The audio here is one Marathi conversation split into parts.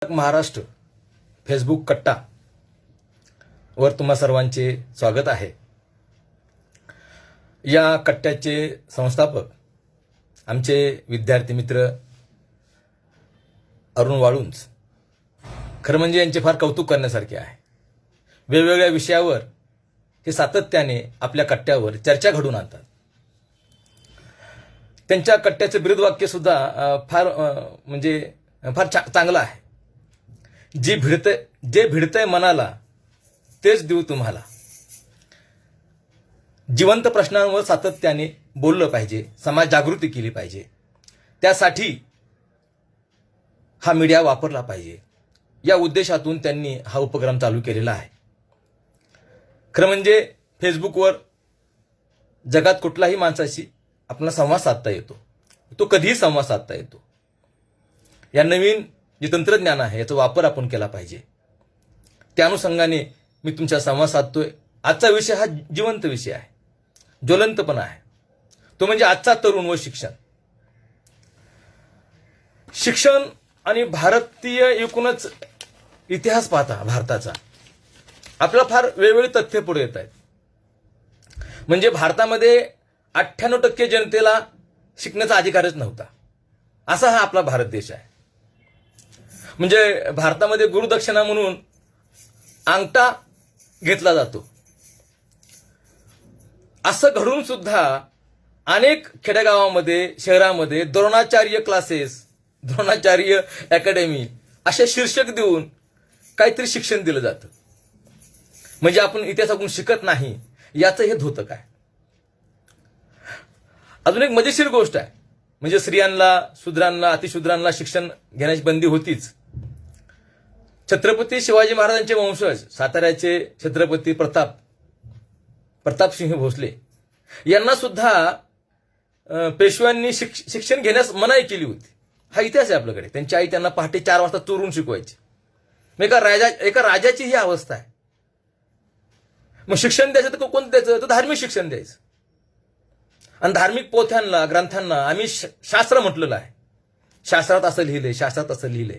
महाराष्ट्र फेसबुक कट्टा वर तुम्हा सर्वांचे स्वागत आहे। या कट्ट्याचे संस्थापक आमचे विद्यार्थी मित्र अरुण वाळुंज, खरं म्हणजे यांचे फार कौतुक करण्यासारखे आहे। वेगवेगळ्या विषयावर हे सातत्याने आपल्या कट्ट्यावर चर्चा घडवून आणतात। त्यांच्या कट्ट्याचे ब्रीदवाक्य सुद्धा फार चांगलं आहे। जे भिडतंय मनाला तेच देऊ तुम्हाला। जिवंत प्रश्नांवर सातत्याने बोललं पाहिजे, समाज जागृती केली पाहिजे, त्यासाठी हा मीडिया वापरला पाहिजे, या उद्देशातून त्यांनी हा उपक्रम चालू केलेला आहे। खरं म्हणजे फेसबुकवर जगात कुठलाही माणसाशी आपला संवाद साधता येतो, तो कधीही संवाद साधता येतो। या नवीन जे तंत्रज्ञान आहे याचा वापर आपण केला पाहिजे। त्या अनुषंगाने मी तुमच्या संवाद साधतोय। आजचा विषय हा जिवंत विषय आहे, ज्वलंत पण आहे, तो म्हणजे आजचा तरुण व शिक्षण। शिक्षण आणि भारतीय एकूणच इतिहास पाहता भारताचा आपल्याला फार वेगवेगळी तथ्य पुढे येत आहेत। म्हणजे भारतामध्ये 98% जनतेला शिकण्याचा अधिकारच नव्हता, असा हा आपला भारत देश आहे। म्हणजे भारतामध्ये गुरुदक्षिणा म्हणून अंगठा घेतला जातो। असं घडून सुद्धा अनेक खेडेगावामध्ये शहरामध्ये द्रोणाचार्य क्लासेस, द्रोणाचार्य अकॅडमी असे शीर्षक देऊन काहीतरी शिक्षण दिलं जातं। म्हणजे आपण इतिहासातून शिकत नाही याचं हे द्योतक आहे। अजून एक मजेशीर गोष्ट आहे, म्हणजे स्त्रियांना, शूद्रांना, अतिशूद्रांना शिक्षण घेण्याची बंदी होतीच। छत्रपती शिवाजी महाराजांचे वंशज साताऱ्याचे छत्रपती प्रतापसिंह भोसले यांना सुद्धा पेशव्यांनी शिक्षण घेण्यास मनाई केली होती। हा इतिहास आहे आपल्याकडे। त्यांची आई त्यांना पहाटे 4 वाजता चोरून शिकवायची। एका राजाची ही अवस्था आहे। मग शिक्षण द्यायचं तर कोणतं द्यायचं? तर धार्मिक शिक्षण द्यायचं। आणि धार्मिक पोथ्यांना, ग्रंथांना आम्ही शास्त्र म्हटलेलं आहे। शास्त्रात असं लिहिलंय, शास्त्रात असं लिहिलंय।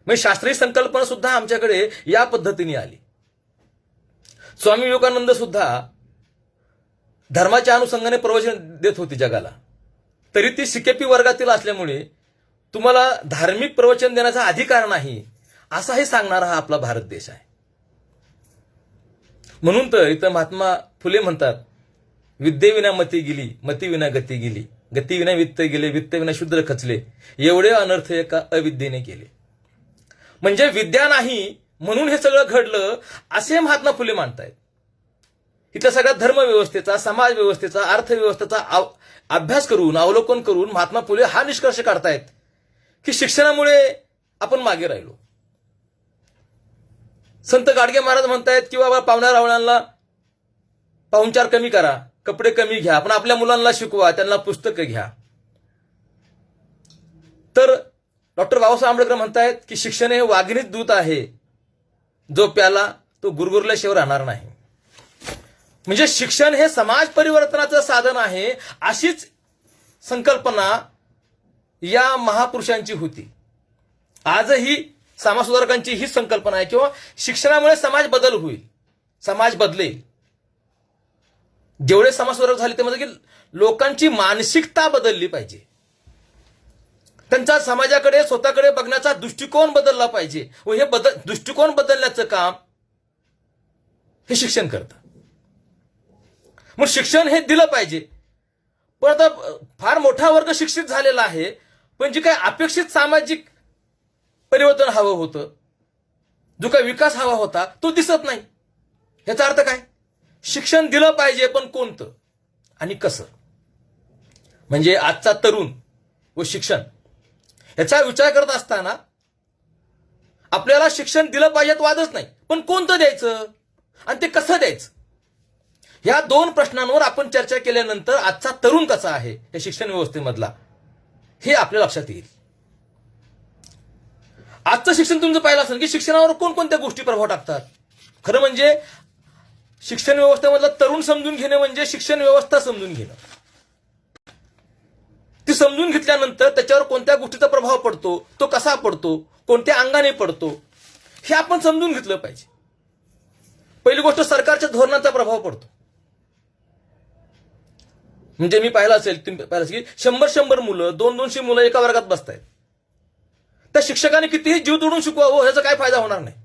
म्हणजे शास्त्रीय संकल्पना सुद्धा आमच्याकडे या पद्धतीने आली। स्वामी विवेकानंद सुद्धा धर्माच्या अनुषंगाने प्रवचन देत होते जगाला, तरी ती सीकेपी वर्गातील असल्यामुळे तुम्हाला धार्मिक प्रवचन देण्याचा अधिकार नाही, असाही सांगणारा हा आपला भारत देश आहे। म्हणून तर इथं महात्मा फुले म्हणतात, विद्येविना मती गेली, मतीविना गती गेली, गतीविना वित्त गेले, वित्तविना शूद्र खचले, एवढे अनर्थ एका अविद्येने केले। म्हणजे विद्या नाही म्हणून हे सगळं घडलं असे महात्मा फुले मानतायत। इथल्या सगळ्या धर्मव्यवस्थेचा, समाज व्यवस्थेचा, अर्थव्यवस्थेचा अभ्यास करून, अवलोकन करून महात्मा फुले हा निष्कर्ष काढतायत की शिक्षणामुळे आपण मागे राहिलो। संत गाडगे महाराज म्हणतायत की बाबा पाहुण्या रावळ्यांना पाहुणचार कमी करा, कपडे कमी घ्या, पण आपल्या मुलांना शिकवा, त्यांना पुस्तकं घ्या। तर डॉक्टर बाबासाहेब आंबेडकर म्हणतायत की शिक्षण हे वाघिणीत दूत आहे, जो प्याला तो गुरगुरल्याशिवाय राहणार नाही। म्हणजे शिक्षण हे समाज परिवर्तनाचं साधन आहे, अशीच संकल्पना या महापुरुषांची होती। आजही समाजसुधारकांची ही संकल्पना आहे किंवा शिक्षणामुळे समाज बदल होईल, समाज बदलेल। जेवढे समाजसुधारक झाले ते म्हणजे की लोकांची मानसिकता बदलली पाहिजे, त्यांचा समाजाकडे, स्वतःकडे बघण्याचा दृष्टिकोन बदलला पाहिजे। व हे दृष्टिकोन बदलण्याचं काम हे शिक्षण करतं। मग शिक्षण हे दिलं पाहिजे। पण आता फार मोठा वर्ग शिक्षित झालेला आहे, पण जे काही अपेक्षित सामाजिक परिवर्तन हवं होतं, जो काही विकास हवा होता, तो दिसत नाही। याचा अर्थ काय? शिक्षण दिलं पाहिजे, पण कोणतं आणि कसं? म्हणजे आजचा तरुण व शिक्षण याचा विचार करत असताना आपल्याला शिक्षण दिलं पाहिजेत वादच नाही, पण कोणतं द्यायचं आणि ते कसं द्यायचं, या 2 प्रश्नांवर आपण चर्चा केल्यानंतर आजचा तरुण कसा आहे या शिक्षण व्यवस्थेमधला हे आपल्या लक्षात येईल। आजचं शिक्षण तुमचं पाहिलं असेल की शिक्षणावर कोणकोणत्या गोष्टी प्रभाव टाकतात। खरं म्हणजे शिक्षण व्यवस्थेमधला तरुण समजून घेणे म्हणजे शिक्षण व्यवस्था समजून घेणं। ती समजून घेतल्यानंतर त्याच्यावर कोणत्या गोष्टीचा प्रभाव पडतो, तो कसा पडतो, कोणत्या अंगाने पडतो, हे आपण समजून घेतलं पाहिजे. पहिली गोष्ट, सरकारच्या धोरणाचा प्रभाव पडतो. म्हणजे मी पाहिलं असेल, तुम्ही पाहिलं असेल की 100 मुलं, 200 मुलं एका वर्गात बसतायत. त्या शिक्षकाने कितीही जीव तोडून शिकवावं, ह्याचा काय फायदा होणार नाही.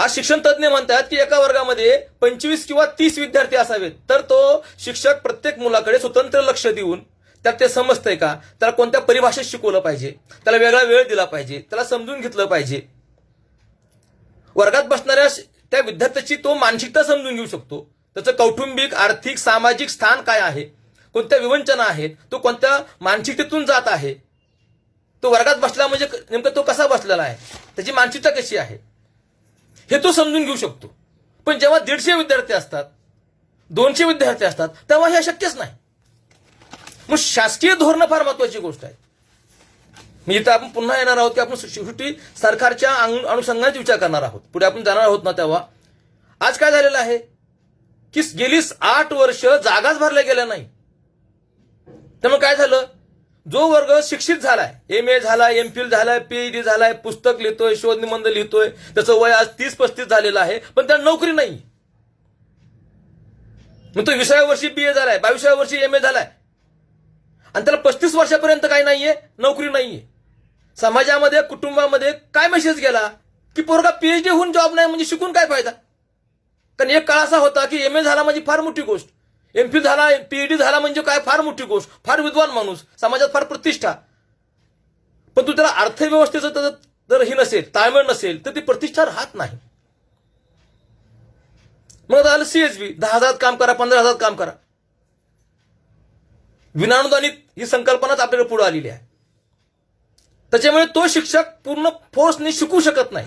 आज शिक्षण तज्ज्ञ म्हणतात की एका वर्गामध्ये 25 किंवा 30 विद्यार्थी असावेत, तर तो शिक्षक प्रत्येक मुलाकडे स्वतंत्र लक्ष देऊन त्याला ते समजतंय का, त्याला कोणत्या परिभाषेत शिकवलं पाहिजे, त्याला वेगळा वेळ दिला पाहिजे, त्याला समजून घेतलं पाहिजे. वर्गात बसणाऱ्या त्या विद्यार्थ्याची तो मानसिकता समजून घेऊ शकतो. त्याचं कौटुंबिक, आर्थिक, सामाजिक स्थान काय आहे, कोणत्या विवंचना आहेत, तो कोणत्या मानसिकतेतून जात आहे, तो वर्गात बसला म्हणजे नेमकं तो कसा बसलेला आहे, त्याची मानसिकता कशी आहे, हे तो समजून घेऊ शकतो. पण जेव्हा 150 विद्यार्थी असतात, 200 विद्यार्थी असतात, तेव्हा हे शक्यच नाही. मग शासकीय धोरणं फार महत्वाची गोष्ट आहे. मी इथं आपण पुन्हा येणार आहोत की आपण शेवटी सरकारच्या अनुषंगाने विचार करणार आहोत, पुढे आपण जाणार आहोत ना. तेव्हा आज काय झालेलं आहे की गेली 8 वर्ष जागाच भरल्या गेल्या नाही. त्यामुळे काय झालं, जो वर्ग शिक्षित झालाय, MA झालाय, MPhil झालाय, PhD झालाय, पुस्तक लिहितोय, शोध निबंध लिहितोय, त्याचं वय आज 30-35 झालेलं आहे, पण त्याला नोकरी नाही. मग तो 20व्या वर्षी BA झालाय, 22व्या वर्षी MA झालाय, आणि त्याला 35 वर्षापर्यंत काय नाहीये, नोकरी नाहीये. समाजामध्ये, कुटुंबामध्ये काय मेसेज गेला की पोरगा PhD होऊन जॉब नाही म्हणजे शिकून काय फायदा. कारण एक काळ असा होता की MA झाला म्हणजे फार मोठी गोष्ट, MPhil झाला, PhD झाला म्हणजे काय फार मोठी गोष्ट, फार विद्वान माणूस, समाजात फार प्रतिष्ठा. पण तू त्याला अर्थव्यवस्थेचं जर ही नसेल, ताळमेळ नसेल, तर ती प्रतिष्ठा राहत नाही. मग झालं CSB, 10,000 काम करा, 15,000 काम करा. विनानुदानित ही संकल्पनाच आपल्याला पुढे आलेली आहे. त्याच्यामुळे तो शिक्षक पूर्ण फोर्सने शिकू शकत नाही,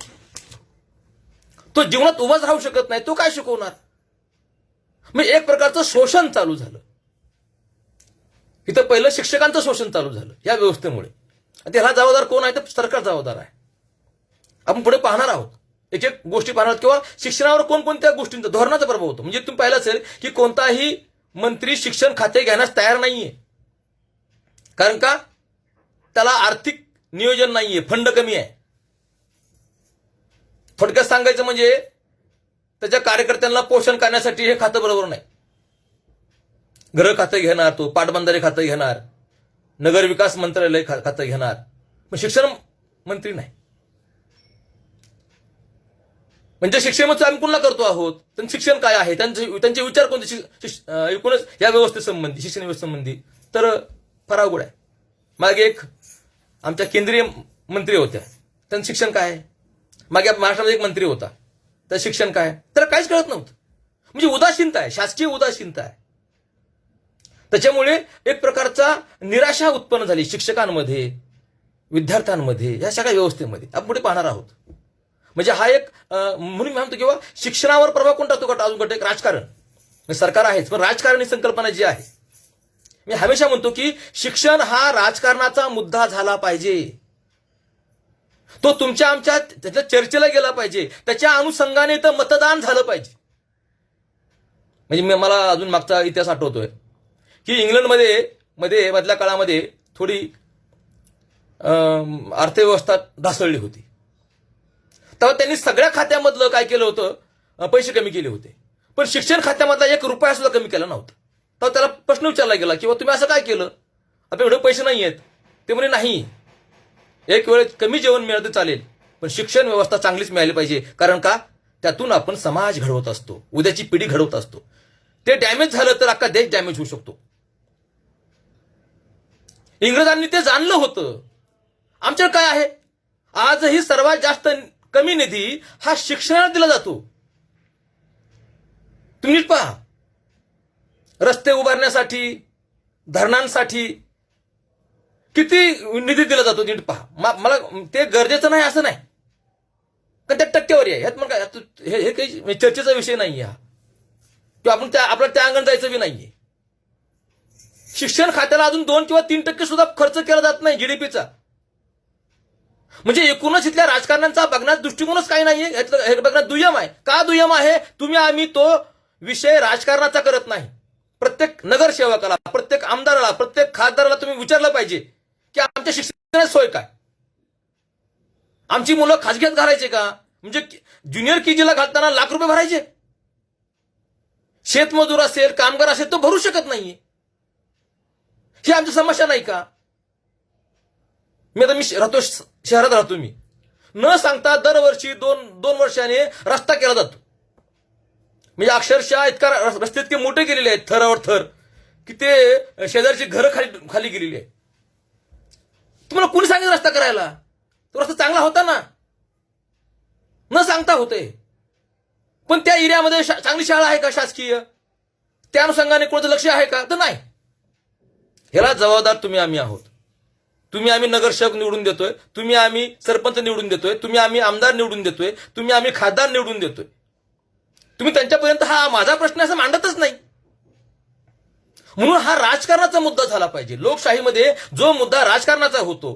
तो जीवनात उभाच राहू शकत नाही, तो काय शिकवणार. मग एक प्रकारचं शोषण चालू झालं. इथं पहिलं शिक्षकांचं शोषण चालू झालं या व्यवस्थेमुळे. त्याला जबाबदार कोण आहे, तर सरकार जबाबदार आहे. आपण पुढे पाहणार आहोत, एक एक गोष्टी पाहणार आहोत, किंवा शिक्षणावर कोणकोणत्या गोष्टींचा धोरणाचा प्रभाव होतो. म्हणजे तुम्ही पाहिलं असेल की कोणताही मंत्री शिक्षण खाते घेण्यास तयार नाहीये. कारण का, त्याला आर्थिक नियोजन नाहीये, फंड कमी आहे. थोडक्यात सांगायचं म्हणजे त्याच्या कार्यकर्त्यांना पोषण करण्यासाठी हे खातं बरोबर नाही. गृह खातं घेणार, तो पाटबंधारे खातं घेणार, नगर विकास मंत्रालय खातं घेणार, मग शिक्षण मंत्री नाही. म्हणजे शिक्षणाचं आम्ही पुन्हा करतो आहोत, त्यांचं शिक्षण काय आहे, त्यांचे विचार कोणते एकूणच या व्यवस्थेसंबंधी, शिक्षण व्यवस्थेसंबंधी तर फार अवघड आहे. मागे एक आमच्या केंद्रीय मंत्री होत्या, त्यांचं शिक्षण काय आहे. मागे महाराष्ट्रामध्ये एक मंत्री होता, त्याचं शिक्षण काय, त्याला काहीच कळत नव्हतं. म्हणजे उदासीनता आहे, शासकीय उदासीनता आहे. त्याच्यामुळे एक प्रकारचा निराशा उत्पन्न झाली शिक्षकांमध्ये, विद्यार्थ्यांमध्ये, या सगळ्या व्यवस्थेमध्ये. आपण पुढे पाहणार आहोत. म्हणजे हा एक म्हणून म्हणतो किंवा शिक्षणावर प्रभाव कोण टाकतो का, अजून एक राजकारण. सरकार आहेच, पण राजकारण ही संकल्पना जी आहे, मी हमेशा म्हणतो की शिक्षण हा राजकारणाचा मुद्दा झाला पाहिजे. तो तुमच्या आमच्या त्याच्या चर्चेला गेला पाहिजे, त्याच्या अनुषंगाने तर मतदान झालं पाहिजे. म्हणजे मला अजून मागचा इतिहास आठवतोय की इंग्लंडमध्ये मधल्या काळामध्ये थोडी अर्थव्यवस्था ढासळली होती. तेव्हा त्यांनी सगळ्या खात्यामधलं काय केलं होतं, पैसे कमी केले होते, पण शिक्षण खात्यामधला 1 रुपया सुद्धा कमी केला नव्हता. तेव्हा त्याला प्रश्न विचारला गेला की तुम्ही असं काय केलं, आपल्याकडे पैसे नाही आहेत. ते म्हणे नाही, एक वेळ कमी जेवण मिळालं तर चालेल, पण शिक्षण व्यवस्था चांगलीच मिळाली पाहिजे. कारण का, त्यातून आपण समाज घडवत असतो, उद्याची पिढी घडवत असतो. ते डॅमेज झालं तर अख्खा देश डॅमेज होऊ शकतो. इंग्रजांनी ते जाणलं होतं. आमच्याकडे काय आहे, आजही सर्वात जास्त कमी निधी हा शिक्षणाला दिला जातो. तुम्ही पहा, रस्ते उभारण्यासाठी, धरणांसाठी किती निधी दिला जातो नीट पहा. मला ते गरजेचं नाही असं नाही, कारण त्या टक्केवारी आहे. ह्यात मग हे काही चर्चेचा विषय नाही हा, किंवा आपण आपल्याला त्या अंगण जायचं बी नाहीये. शिक्षण खात्याला अजून 2 किंवा 3% सुद्धा खर्च केला जात नाही जीडीपीचा. म्हणजे एकूणच इथल्या राजकारण्यांचा बघण्याचा दृष्टिकोनच काही नाहीये. हे बघण्यात दुय्यम आहे. का दुय्यम आहे, तुम्ही आम्ही तो विषय राजकारणाचा करत नाही. प्रत्येक नगरसेवकाला, प्रत्येक आमदाराला, प्रत्येक खासदाराला तुम्ही विचारलं पाहिजे की आमच्या शिक्षण सोय काय? आमची मुलं खाजगीत घालायचे का? म्हणजे ज्युनियर केजीला घालताना लाख रुपये भरायचे? शेतमजूर असेल, कामगार असेल तो भरू शकत नाहीये. ही आमची समस्या नाही का? मी राहतो शहरात राहतो. मी न सांगता दरवर्षी दोन वर्षाने रस्ता केला जातो. म्हणजे अक्षरशः इतका रस्ते इतके मोठे केलेले आहेत थरावर थर की ते शेजारची घरं खाली गेलेली आहेत. तुम्हाला कोणी सांगितलं रस्ता करायला? तो रस्ता चांगला होता ना, न सांगता होते. पण त्या एरियामध्ये चांगली शाळा आहे का शासकीय? त्या अनुषंगाने कोणाचं लक्ष आहे का? तर नाही. ह्याला जबाबदार तुम्ही आम्ही आहोत. तुम्ही आम्ही नगरसेवक निवडून देतोय, तुम्ही आम्ही सरपंच निवडून देतोय, तुम्ही आम्ही आमदार निवडून देतोय, तुम्ही आम्ही खासदार निवडून देतोय. तुम्ही त्यांच्यापर्यंत हा माझा प्रश्न असं मांडतच नाही. म्हणून हा राजकारणाचा मुद्दा झाला पाहिजे. लोकशाहीमध्ये जो मुद्दा राजकारणाचा होतो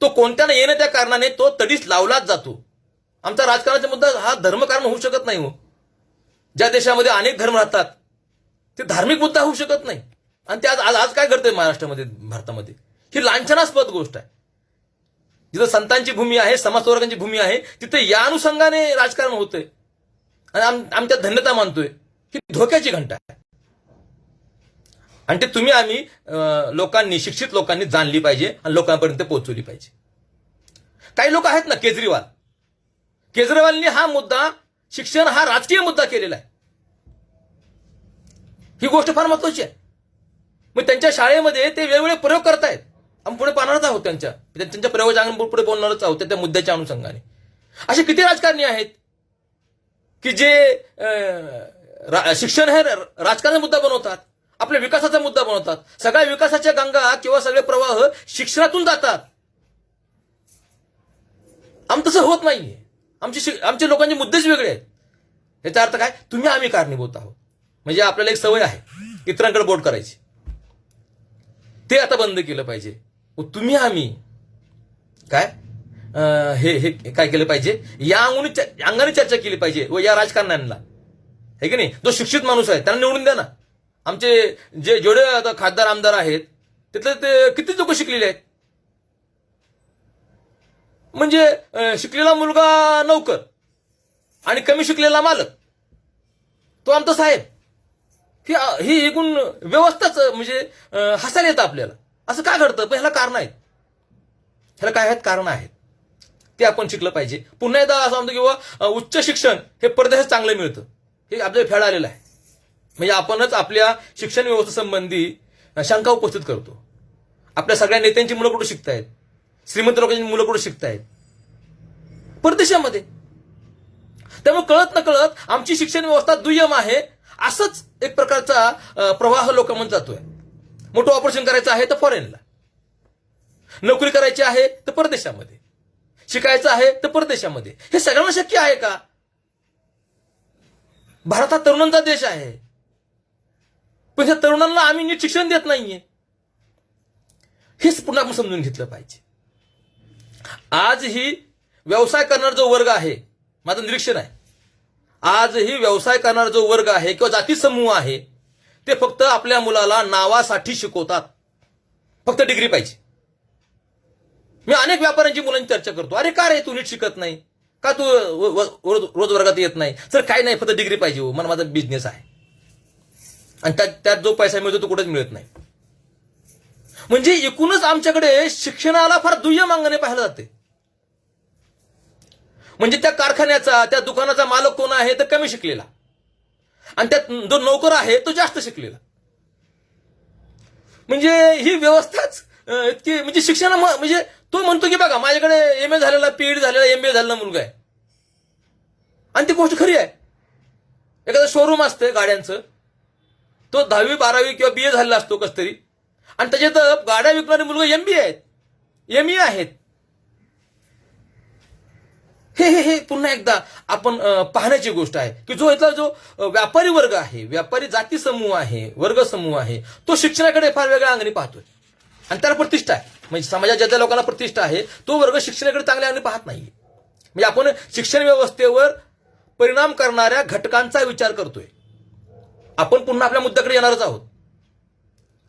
तो कोणत्या येणं त्या कारणाने तो तडीस लावलाच जातो. आमचा राजकारणाचा मुद्दा हा धर्मकारण होऊ शकत नाही. हो, ज्या देशामध्ये अनेक धर्म राहतात ते धार्मिक मुद्दा होऊ शकत नाही. आणि ते आज काय घडतंय महाराष्ट्रामध्ये, भारतामध्ये? ही लांछनास्पद गोष्ट आहे. जिथं संतांची भूमी आहे, समाजसुधारकांची भूमी आहे, तिथे या अनुषंगाने राजकारण होतंय आणि आमच्या धन्यता मानतोय. ही धोक्याची घंटा आहे. आणि ते तुम्ही आम्ही लोकांनी, शिक्षित लोकांनी जाणली पाहिजे आणि लोकांपर्यंत पोहोचवली पाहिजे. काही लोक आहेत ना, केजरीवालनी हा मुद्दा, शिक्षण हा राजकीय मुद्दा केलेला आहे. ही गोष्ट फार महत्वाची आहे. मग त्यांच्या शाळेमध्ये ते वेगवेगळे प्रयोग करतायत. आम्ही पुढे पाहणारच आहोत, त्यांच्या प्रयोगाच्या पुढे बोलणारच आहोत त्या मुद्द्याच्या अनुषंगाने. असे किती राजकारणी आहेत की जे शिक्षण हे राजकारणाचा मुद्दा बनवतात, आपल्या विकासाचा मुद्दा बनवतात. सगळ्या विकासाच्या गंगा किंवा सगळे प्रवाह शिक्षणातून जातात. तसं होत नाहीये. आमचे लोकांचे मुद्देच वेगळे आहेत. याचा अर्थ काय? तुम्ही आम्ही कारणीभूत आहोत. म्हणजे आपल्याला एक सवय आहे इतरांकडे बोट करायची, ते आता बंद केलं पाहिजे. तुम्ही आम्ही काय हे काय केलं पाहिजे, या अंगाने चर्चा केली पाहिजे. व या राजकारण्यांना हे की नाही, जो शिक्षित माणूस आहे त्यांना निवडून द्या ना. आमचे जेवढे आता खासदार आमदार आहेत तिथले ते किती लोक शिकलेले आहेत. म्हणजे शिकलेला मुलगा नोकर आणि कमी शिकलेला मालक तो आमचा साहेब. ही एकूण व्यवस्थाच म्हणजे हसायला येतं आपल्याला. असं का घडतं? पण ह्याला कारण आहेत. ह्याला काय आहेत? कारण आहेत. ते आपण शिकलं पाहिजे. पुन्हा एकदा असं म्हणतो किंवा उच्च शिक्षण हे परदेशात चांगलं मिळतं, हे आपल्याला फेड आलेलं आहे. म्हणजे आपणच आपल्या शिक्षण व्यवस्थेसंबंधी शंका उपस्थित करतो. आपल्या सगळ्या नेत्यांची मुलं कुठे शिकतायत, श्रीमंत लोकांची मुलं कुठे शिकतायत? परदेशामध्ये. त्यामुळे कळत न कळत आमची शिक्षण व्यवस्था दुय्यम आहे असंच एक प्रकारचा प्रवाह लोकांमध्ये जातोय. मोठं ऑपरेशन करायचं आहे तर फॉरेनला, नोकरी करायची आहे तर परदेशामध्ये, शिकायचं आहे तर परदेशामध्ये. हे सगळ्यांना शक्य आहे का? भारत हा तरुणांचा देश आहे, पण ह्या तरुणांना आम्ही नीट शिक्षण देत नाहीये. हेच पुन्हा आपण समजून घेतलं पाहिजे. आजही व्यवसाय करणारा जो वर्ग आहे, माझं निरीक्षण आहे, आजही व्यवसाय करणारा जो वर्ग आहे किंवा जाती समूह आहे ते फक्त आपल्या मुलाला नावासाठी शिकवतात. फक्त डिग्री पाहिजे. मी अनेक व्यापाऱ्यांची मुलांची चर्चा करतो, अरे का रे तू नीट शिकत नाही, का तू रोज वर्गात येत नाही? सर काय नाही, फक्त डिग्री पाहिजे. हो, मला माझा बिझनेस आहे आणि त्यात जो पैसा मिळतो तो कुठेच मिळत नाही. म्हणजे एकूणच आमच्याकडे शिक्षणाला फार दुय्यम अंगाने पाहिलं जाते. म्हणजे त्या कारखान्याचा, त्या दुकानाचा मालक कोण आहे तर कमी शिकलेला, आणि त्यात जो नोकर आहे तो जास्त शिकलेला. म्हणजे ही व्यवस्थाच इतकी, म्हणजे शिक्षण म्हणजे तो म्हणतो की बघा माझ्याकडे MA झालेला, PhD झालेला, MBA झालेला मुलगा आहे. आणि ती गोष्ट खरी आहे. एखादं शोरूम असतं गाड्यांचं, तो 10वी 12वी किंवा BA झालेला असतो कस तरी, आणि त्याच्यात गाड्या विकणारे मुलगा MBA आहेत, ME आहेत. हे पुन्हा एकदा आपण पाहण्याची गोष्ट आहे की जो इथला जो व्यापारी वर्ग आहे, व्यापारी जाती समूह आहे, वर्ग समूह आहे, तो शिक्षणाकडे फार वेगळ्या अंगाने पाहतोय आणि त्याला प्रतिष्ठा आहे. म्हणजे समाजात ज्या लोकांना प्रतिष्ठा आहे तो वर्ग शिक्षणाकडे चांगल्या अंगाने पाहत नाहीये. म्हणजे आपण शिक्षण व्यवस्थेवर परिणाम करणाऱ्या घटकांचा विचार करतोय. आपण पुन्हा आपल्या मुद्द्याकडे येणारच आहोत,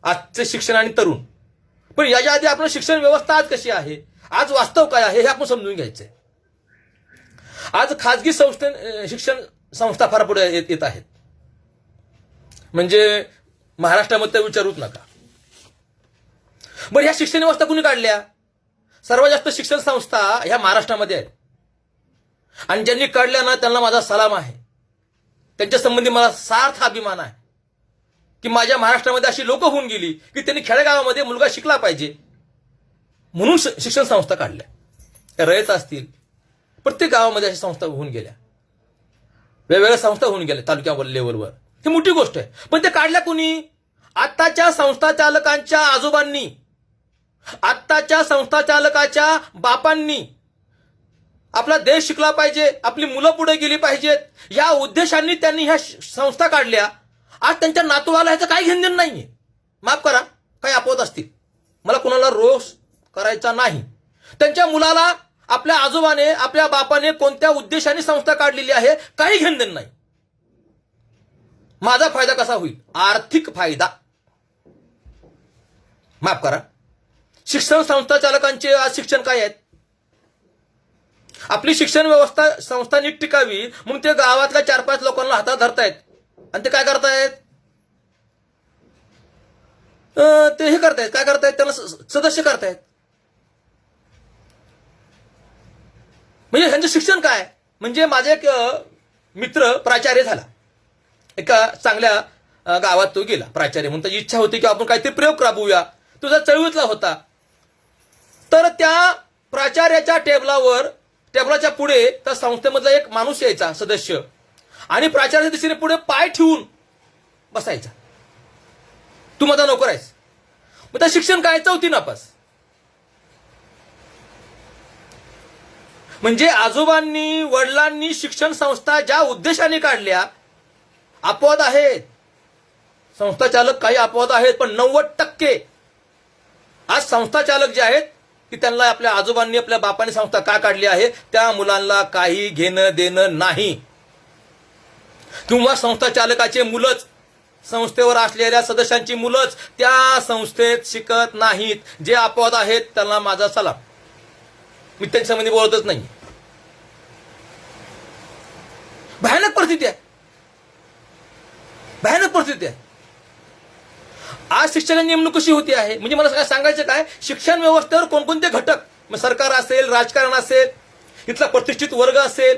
आजचे शिक्षण आणि तरुण. पण याच्या आधी आपण शिक्षण व्यवस्था आज कशी आहे, आज वास्तव काय आहे हे आपण समजून घ्यायचंय. आज खाजगी शिक्षण संस्था फार पुढे येत आहेत. म्हणजे महाराष्ट्रामध्ये तर विचारूच नका. बरं, ह्या शिक्षण व्यवस्था कुणी काढल्या? सर्वात जास्त शिक्षण संस्था ह्या महाराष्ट्रामध्ये आहेत. आणि ज्यांनी काढल्या ना त्यांना माझा सलाम आहे. त्यांच्या संबंधी मला सार्थ अभिमान आहे की माझ्या महाराष्ट्रामध्ये अशी लोक होऊन गेली की त्यांनी खेडेगावामध्ये मुलगा शिकला पाहिजे म्हणून शिक्षण संस्था काढल्या. रयत असतील, प्रत्येक गावामध्ये अशा संस्था होऊन गेल्या, वेगवेगळ्या संस्था होऊन गेल्या तालुक्या लेवलवर. ही मोठी गोष्ट आहे. पण ते काढल्या कुणी? आत्ताच्या संस्था चालकांच्या आजोबांनी, आत्ताच्या संस्था चालकाच्या बापांनी. आपला देश शिकला पाहिजे, आपली मुलं पुढे गेली पाहिजेत, या उद्देशांनी त्यांनी ह्या संस्था काढल्या. आज त्यांच्या नातवाला ह्याचं काही घेणं नाहीये. माफ करा, काही अपवाद असतील, मला कुणाला रोष करायचा नाही. त्यांच्या मुलाला आपल्या आजोबाने, आपल्या बापाने कोणत्या उद्देशाने संस्था काढलेली आहे काही घेणं नाही. माझा फायदा कसा होईल? आर्थिक फायदा. माफ करा, शिक्षण संस्था चालकांचे आज शिक्षण काय आहेत? आपली शिक्षण व्यवस्था संस्था नीट टिकावी म्हणून ते गावातल्या 4-5 लोकांना हातात धरतायत. आणि ते काय करतायत? ते हे करतायत, काय करतायत? त्यांना सदस्य करतायत. म्हणजे ह्यांचं शिक्षण काय? म्हणजे माझा एक मित्र प्राचार्य झाला, एका चांगल्या गावात तो गेला प्राचार्य म्हणून. त्याची इच्छा होती की आपण काहीतरी प्रयोग राबवूया. तो जर चळवळीतला होता. तर त्या प्राचार्याच्या टेबलाच्या पुढे त्या संस्थेमधला एक माणूस यायचा सदस्य आणि प्राचार्याच्या दिशेने पुढे पाय ठेवून बसायचा. तू माझा नोकर आहेस. मग त्या शिक्षण काय? 4थी नापास. म्हणजे आजोबांनी, वडिलांनी शिक्षण संस्था ज्या उद्देशाने काढल्या, अपवाद आहेत, संस्था चालक काही अपवाद आहेत, पण 90% आज संस्था चालक जे आहेत की त्यांना आपल्या आजोबांनी, आपल्या बापांनी संस्था का काढली आहे त्या मुलांना काही घेणं देणं नाही. किंवा संस्था चालकाचे मुलंच, संस्थेवर असलेल्या सदस्यांची मुलंच त्या संस्थेत शिकत नाहीत. जे अपवाद आहेत त्यांना माझा सलाम. मी त्यांच्यामध्ये बोलतच नाही. भयानक परिस्थिती आहे, भयानक परिस्थिती आहे. आज शिक्षकांची नेमणूक कशी होती आहे? म्हणजे मला काय सांगायचं काय, शिक्षण व्यवस्थेवर कोणकोणते घटक, मग सरकार असेल, राजकारण असेल, इथला प्रतिष्ठित वर्ग असेल,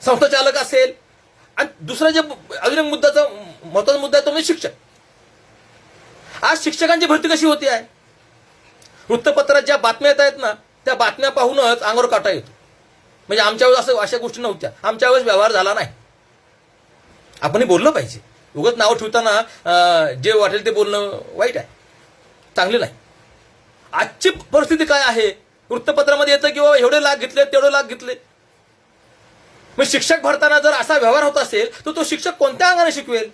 संस्था चालक असेल, आणि दुसरा जे अजून एक महत्वाचा मुद्दा आहे तो म्हणजे शिक्षक. आज शिक्षकांची भरती कशी होती आहे? वृत्तपत्रात ज्या बातम्या येत आहेत ना, त्या बातम्या पाहूनच अंगावर काटा येतो. म्हणजे आमच्या वेळेस अशा गोष्टी नव्हत्या, आमच्या वेळेस व्यवहार झाला नाही. आपण बोललं पाहिजे. उगाच नाव ठेवताना जे वाटेल ते बोलणं वाईट आहे, चांगले नाही. आजची परिस्थिती काय आहे? वृत्तपत्रामध्ये येतं किंवा एवढे लाख घेतले, तेवढे लाख घेतले. मग शिक्षक भरताना जर असा व्यवहार होत असेल तर तो शिक्षक कोणत्या अंगाने शिकवेल,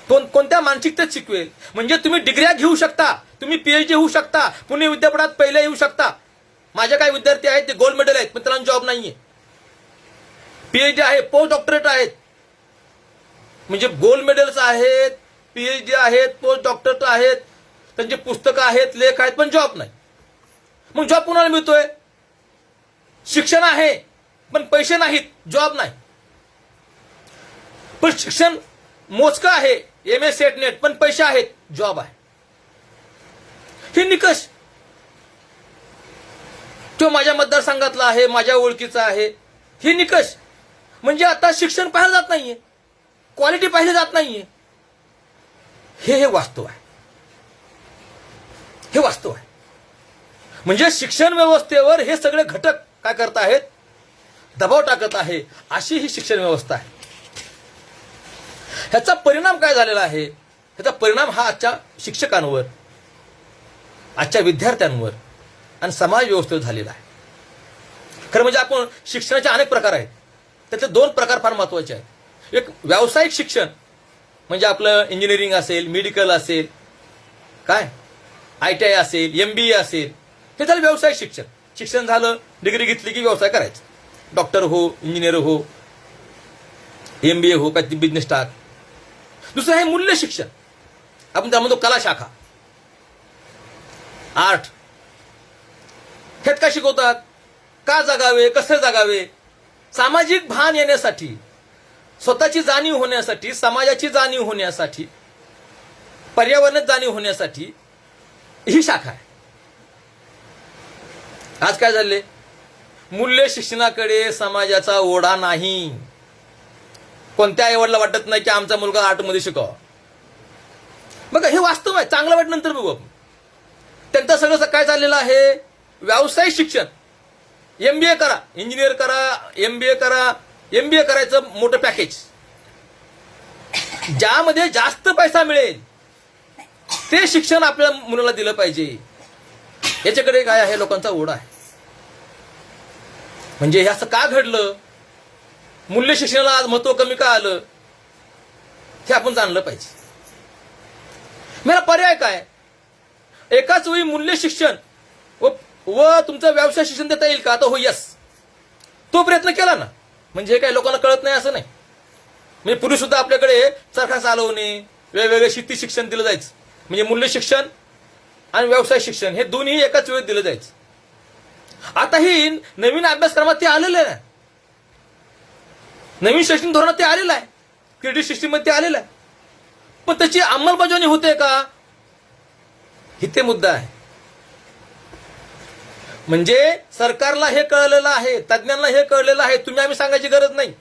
कोणत्या मानसिकतेत शिकवेल? म्हणजे तुम्ही डिग्र्या घेऊ शकता, तुम्ही PhD होऊ शकता, पुणे विद्यापीठात पहिले येऊ शकता. माझे काही विद्यार्थी आहेत ते गोल्ड मेडल आहेत पण त्यांना जॉब नाहीये. PhD आहे, पोस्ट डॉक्टरेट आहेत, म्हणजे गोल्ड मेडल्स आहेत, PhD आहेत, पोस्ट डॉक्टरेट आहेत, त्यांची पुस्तकं आहेत, लेख आहेत, पण जॉब नाही. मग जॉब कुणाला मिळतोय? शिक्षण आहे पण पैसे नाहीत, जॉब नाही. पण शिक्षण मोजकं आहे, MA सेट नेट, पण पैसे आहेत, जॉब आहे. हे निकष तो माझ्या मतदारसंघातला आहे, माझ्या ओळखीचा आहे. हे निकष म्हणजे आता शिक्षण पाहिलं जात नाहीये, क्वालिटी पाहिली जात नाहीये. हे वास्तव आहे, हे वास्तव आहे. म्हणजे शिक्षण व्यवस्थेवर हे सगळे घटक काय करत आहेत? दबाव टाकत आहे. अशी ही शिक्षण व्यवस्था आहे. ह्याचा परिणाम काय झालेला आहे? ह्याचा परिणाम हा आजच्या शिक्षकांवर, आजच्या विद्यार्थ्यांवर आणि समाज व्यवस्थेवर झालेला आहे. खरं म्हणजे आपण शिक्षणाचे अनेक प्रकार आहेत, त्यातले 2 प्रकार फार महत्वाचे आहेत. एक व्यावसायिक शिक्षण, म्हणजे आपलं इंजिनिअरिंग असेल, मेडिकल असेल, काय ITI असेल, MBA असेल, हे झालं व्यावसायिक शिक्षण. शिक्षण झालं, डिग्री घेतली की व्यवसाय करायचा. डॉक्टर हो, इंजिनियर हो, MBA हो, काय बिझनेस टाक. दुसरं आहे मूल्य शिक्षण, आपण त्यामध्ये कला शाखा. आर्ट ह्यात का शिकवतात? का जगावे, कसे जगावे, सामाजिक भान येण्यासाठी, स्वतःची जाणीव होण्यासाठी, समाजाची जाणीव होण्यासाठी, पर्यावरणाची जाणीव होण्यासाठी ही शाखा आहे. आज काय झाले? मूल्य शिक्षणाकडे समाजाचा ओढा नाही. कोणत्या आईवडिला वाटत नाही की आमचा मुलगा आर्टमध्ये शिकावा. बघा, हे वास्तव आहे. चांगलं वाटत नंतर बघू आपण. त्यांचं सगळं काय चाललेलं आहे? व्यावसायिक शिक्षण. MBA करा, इंजिनियर करा, MBA करा, MBA करायचं मोठं पॅकेज, ज्यामध्ये जास्त पैसा मिळेल ते शिक्षण आपल्या मुलाला दिलं पाहिजे. याच्याकडे काय आहे? लोकांचा ओढा आहे. म्हणजे हे असं का घडलं? मूल्य शिक्षणाला आज महत्व कमी का आलं? हे आपण जाणलं पाहिजे. मला पर्याय काय? एकाच वेळी मूल्य शिक्षण व तुमचं व्यवसाय शिक्षण देता येईल का? तर हो, यस. तो प्रयत्न केला ना. म्हणजे हे काय लोकांना कळत नाही असं नाही. म्हणजे पूर्वी सुद्धा आपल्याकडे चरखा चालवणे, वेगवेगळे शेती शिक्षण दिलं जायचं. म्हणजे मूल्य शिक्षण आणि व्यवसाय शिक्षण हे दोन्ही एकाच वेळेत दिलं जायचं. आता ही नवीन अभ्यासक्रमात ते आलेलं आहे. नवीन शैक्षणिक धोरणात ते आलेलं आहे. क्रेडिट सिस्टीममध्ये ते आलेलं आहे. पण त्याची अंमलबजावणी होते का? इथे मुद्दा आहे. म्हणजे सरकारला हे कळलेलं आहे, तज्ज्ञांना हे कळलेलं आहे, तुम्ही आम्ही सांगायची गरज नाही.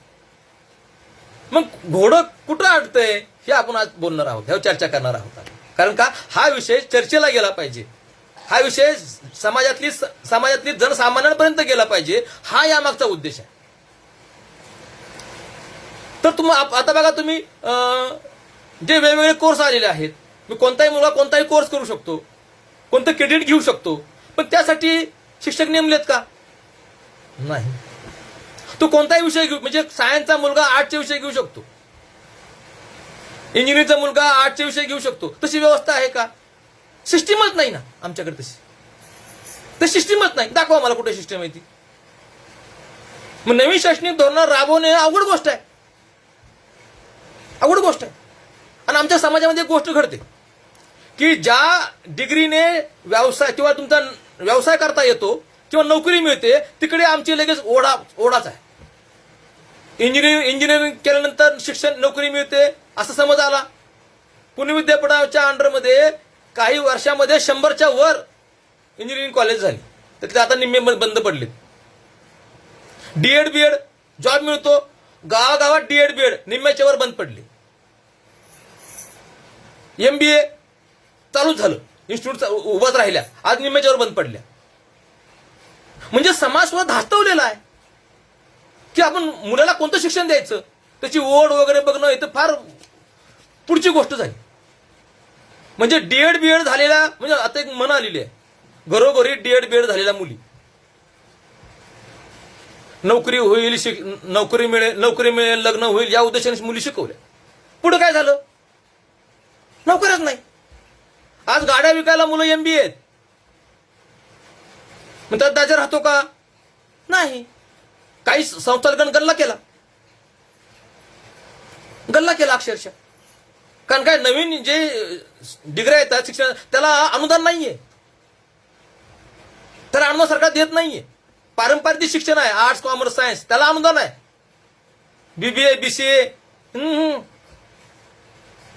मग घोडं कुठं अडतंय हे आपण आज बोलणार आहोत, ह्यावर चर्चा करणार आहोत. कारण का हा विषय चर्चेला गेला पाहिजे. हा विषय समाजातली जनसामान्यांपर्यंत गेला पाहिजे. हा यामागचा उद्देश आहे. तर आता बघा, तुम्ही जे वेगवेगळे कोर्स आलेले आहेत, कोणताही मुलगा कोणताही कोर्स करू शकतो, कोणतं क्रेडिट घेऊ शकतो. पण त्यासाठी शिक्षक नेमलेत का? नाही. तो कोणताही विषय घेऊ, म्हणजे सायन्सचा मुलगा आर्टचे विषय घेऊ शकतो, इंजिनिअरिंगचा मुलगा आर्टचे विषय घेऊ शकतो. तशी व्यवस्था आहे का? सिस्टीमच नाही ना आमच्याकडे. तशी सिस्टीमच नाही. दाखवा मला कुठे सिस्टीम आहे ती. मग नवीन शैक्षणिक धोरण राबवणे अवघड गोष्ट आहे. अवघड गोष्ट आहे. आणि आमच्या समाजामध्ये एक गोष्ट घडते की ज्या डिग्रीने व्यवसाय किंवा तुमचा व्यवसाय करता येतो किंवा नोकरी मिळते, तिकडे आमची लगेच ओढाच आहे. इंजिनिअरिंग केल्यानंतर शिक्षण नोकरी मिळते असं समज आला. पुणे विद्यापीठाच्या अंडरमध्ये काही वर्षामध्ये 100च्या वर इंजिनिअरिंग कॉलेज झाली. त्यातले आता निम्मे बंद पडलेत. डीएड बीएड जॉब मिळतो, गावागावात डीएड बीएड निम्म्याच्या वर बंद पडले. MBA चालूच झालं, इन्स्टिट्यूट उभाच राहिल्या, आज निम्म्याच्यावर बंद पडल्या. म्हणजे समाज सुद्धा धास्तवलेला आहे की आपण मुलाला कोणतं शिक्षण द्यायचं, त्याची ओढ वगैरे बघणं इथं फार पुढची गोष्ट झाली. म्हणजे डीएड बीएड झालेल्या, म्हणजे आता एक म्हण आलेली आहे, घरोघरी डीएड बीएड झालेल्या मुली, नोकरी होईल, नोकरी मिळेल, लग्न होईल या उद्देशाने मुली शिकवल्या. पुढे काय झालं? नोकऱ्याच नाही. आज गाड्या विकायला मुलं MBA आहेत. मग त्यात दाजा राहतो का? नाही. काही संस्थांकडून गल्ला केला अक्षरशः. कारण काय नवीन जे डिग्र्या येतात शिक्षण, त्याला अनुदान नाहीये. त्याला अनुदान सरकार देत नाहीये. पारंपरिक शिक्षण आहे, आर्ट्स कॉमर्स सायन्स, त्याला अनुदान आहे. BBA BCA,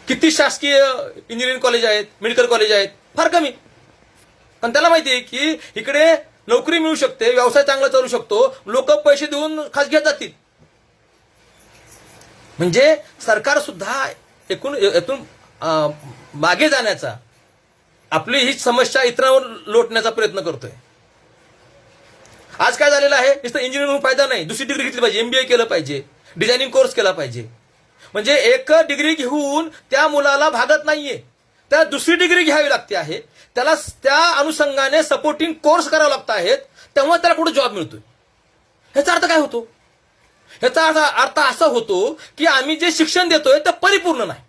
किती शासकीय इंजिनिअरिंग कॉलेज आहेत, मेडिकल कॉलेज आहेत, फार कमी. पण त्याला माहिती आहे की इकडे नोकरी मिळू शकते, व्यवसाय चांगला चालू शकतो, लोक पैसे देऊन खासगीत जातील. म्हणजे सरकार सुद्धा यातून मागे जाण्याचा, आपली ही समस्या इतरांवर लोटण्याचा प्रयत्न करतोय. आज काय झालेलं आहे? नुसतं इंजिनिअरिंग होऊन फायदा नाही, दुसरी डिग्री घेतली पाहिजे, MBA केलं पाहिजे, डिझायनिंग कोर्स केला पाहिजे. म्हणजे एक डिग्री घेऊन त्या मुलाला भागत नाहीये, त्याला दुसरी डिग्री घ्यावी लागते आहे, त्याला त्या अनुषंगाने सपोर्टिंग कोर्स करावे लागत आहेत, तेव्हा त्याला कुठे जॉब मिळतोय. ह्याचा अर्थ काय होतो? ह्याचा अर्थ असा होतो की आम्ही जे शिक्षण देतोय ते परिपूर्ण नाही.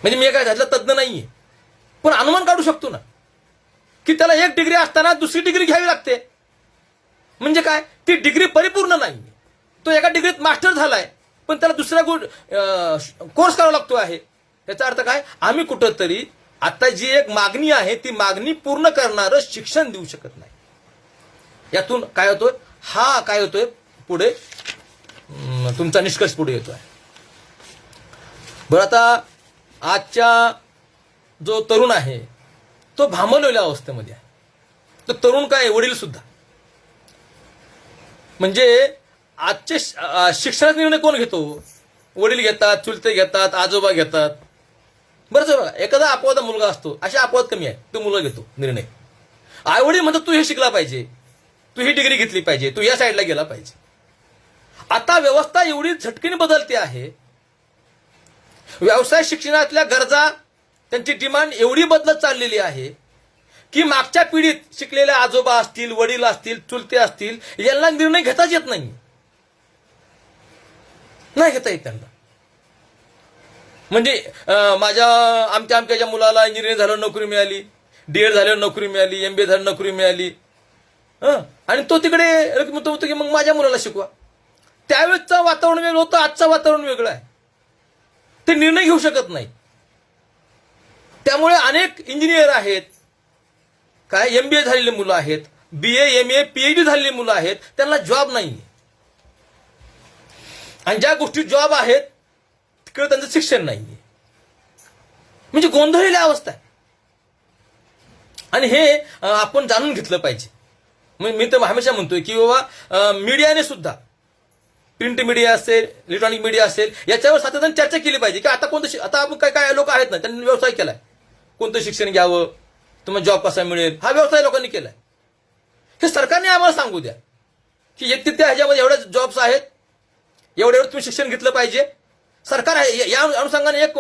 म्हणजे मी काय त्यातला तज्ज्ञ नाहीये, पण अनुमान काढू शकतो ना की त्याला एक डिग्री असताना दुसरी डिग्री घ्यावी लागते. म्हणजे काय? ती डिग्री परिपूर्ण नाही. तो एका डिग्रीत मास्टर झालाय, पण त्याला दुसरा कोर्स करावा लागतो आहे. याचा अर्थ काय? आम्ही कुठंतरी आता जी एक मागणी आहे ती मागणी पूर्ण करणारं शिक्षण देऊ शकत नाही. यातून काय होतोय, हा काय होतोय पुढे तुमचा निष्कर्ष पुढे येतोय. बरं, आता आजच्या जो तरुण आहे तो भांबवलेल्या अवस्थेमध्ये आहे. तो तरुण काय, वडील सुद्धा. म्हणजे आजचे शिक्षणाचा निर्णय कोण घेतो? वडील घेतात, चुलते घेतात, आजोबा घेतात. बरंच बघा, एखादा अपवादा मुलगा असतो, अशा अपवाद कमी आहे, तो मुलगा घेतो निर्णय. आई वडील म्हणतात तू हे शिकला पाहिजे, तू ही डिग्री घेतली पाहिजे, तू या साईडला गेला पाहिजे. आता व्यवस्था एवढी झटकीने बदलते आहे, व्यवसाय शिक्षणातल्या गरजा, त्यांची डिमांड एवढी बदलत चाललेली आहे की मागच्या पिढीत शिकलेले आजोबा असतील, वडील असतील, चुलते असतील, यांना निर्णय घेताच येत नाही घेता येत त्यांना. म्हणजे आमच्या मुलाला इंजिनिअरिंग झाल्यावर नोकरी मिळाली, डीएड झाल्यावर नोकरी मिळाली, एमबीए झाल्यावर नोकरी मिळाली, आणि तो तिकडे म्हणतो होतो की मग माझ्या मुलाला शिकवा. त्यावेळेसचं वातावरण वेगळं होतं, आजचं वातावरण वेगळं आहे. ते निर्णय घेऊ शकत नाही. त्यामुळे अनेक इंजिनियर आहेत, काय एमबीए झालेली मुलं आहेत, बीए, एमए, पीएचडी झालेली मुलं आहेत, त्यांना जॉब नाही. आणि ज्या गोष्टी जॉब आहेत तिकडे त्यांचं शिक्षण नाही. म्हणजे गोंधळलेली अवस्था आहे. आणि हे आपण जाणून घेतलं पाहिजे. मी तर हमेशा म्हणतोय की बाबा मीडियाने सुद्धा, प्रिंट मीडिया असेल, इलेक्ट्रॉनिक मीडिया असेल, याच्यावर सातत्याने चर्चा केली पाहिजे की आता कोणतं आता आपण काय लोक आहेत ना, त्यांनी व्यवसाय केलाय, कोणतं शिक्षण घ्यावं, तुम्हाला जॉब कसा मिळेल, हा व्यवसाय लोकांनी केलाय. हे सरकारने आम्हाला सांगू द्या की त्या ह्याच्यामध्ये एवढ्या जॉब्स आहेत, एवढं तुम्ही शिक्षण घेतलं पाहिजे. सरकार या अनुषंगाने एक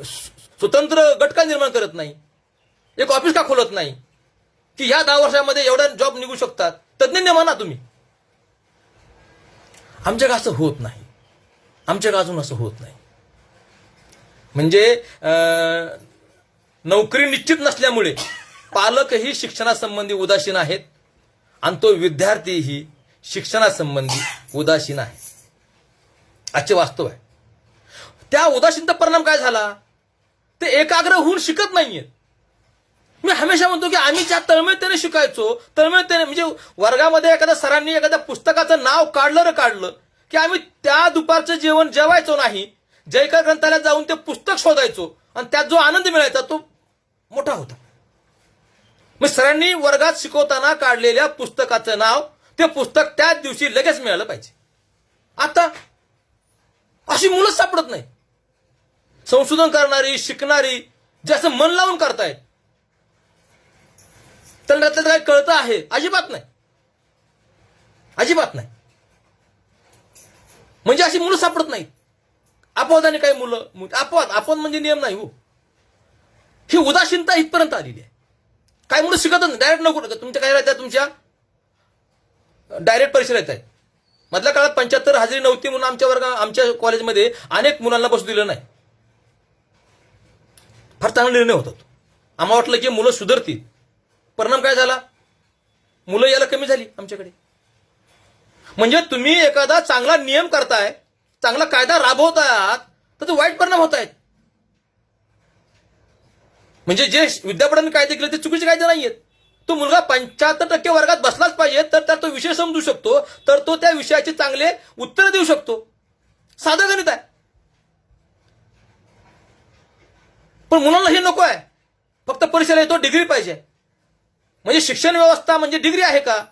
स्वतंत्र गट का निर्माण करत नाही, एक ऑफिस का खोलत नाही की ह्या 10 वर्षामध्ये एवढ्या जॉब निघू शकतात, तज्ज्ञ नेमा ना तुम्ही. आमच्याकडे असं होत नाही, आमच्याकडे अजून असं होत नाही. म्हणजे नोकरी निश्चित नसल्यामुळे पालकही शिक्षणासंबंधी उदासीन आहेत आणि तो विद्यार्थीही शिक्षणासंबंधी उदासीन आहे. आजचे वास्तव आहे. त्या उदासीनता परिणाम काय झाला, ते एकाग्र होऊन शिकत नाहीयेत. मी हमेशा म्हणतो की आम्ही ज्या तळमळतेने शिकायचो, तळमळतेने म्हणजे वर्गामध्ये एखाद्या सरांनी एखाद्या पुस्तकाचं नाव काढलं की आम्ही त्या दुपारचं जेवण जेवायचो नाही, जयकर ग्रंथालयात जाऊन ते पुस्तक शोधायचो आणि त्यात जो आनंद मिळायचा तो मोठा होता. मग सरांनी वर्गात शिकवताना काढलेल्या पुस्तकाचं नाव, ते पुस्तक त्याच दिवशी लगेच मिळालं पाहिजे. आता अशी मुलंच सापडत नाही. संशोधन करणारी, शिकणारी, जे असं मन लावून करतायत, त्यांना त्यातलं काय कळतं आहे? अजिबात नाही, अजिबात नाही. म्हणजे अशी मुलं सापडत नाहीत. अपवादाने काही मुलं, अपवाद म्हणजे नियम नाही हो. ही उदासीनता इथपर्यंत आलेली आहे. काही मुलं शिकतच नाही, डायरेक्ट नको. तुमच्या काय राहतात, तुमच्या डायरेक्ट परीक्षा येत आहेत. मधल्या काळात 75 हजेरी नव्हती म्हणून आमच्या कॉलेजमध्ये अनेक मुलांना बसू दिलं नाही. फार चांगला निर्णय होता तो. आम्हाला वाटलं की मुलं सुधारतील. परिणाम काय झाला, मुलं यायला कमी झाली आमच्याकडे. म्हणजे तुम्ही एखादा चांगला नियम करताय, चांगला कायदा राबवताय आहात, तर वाईट परिणाम होत आहेत. म्हणजे जे विद्यापीठाने कायदे केले ते चुकीचे कायदे नाहीयेत. तो मुलगा 75% वर्गात बसलाच पाहिजे, तर तो विषय समजू शकतो, तर तो त्या विषयाचे चांगले उत्तर देऊ शकतो. साधं गणित आहे. पण मुलांना हे नको आहे, फक्त परीक्षेला येतो, डिग्री पाहिजे. म्हणजे शिक्षण व्यवस्था म्हणजे डिग्री आहे का?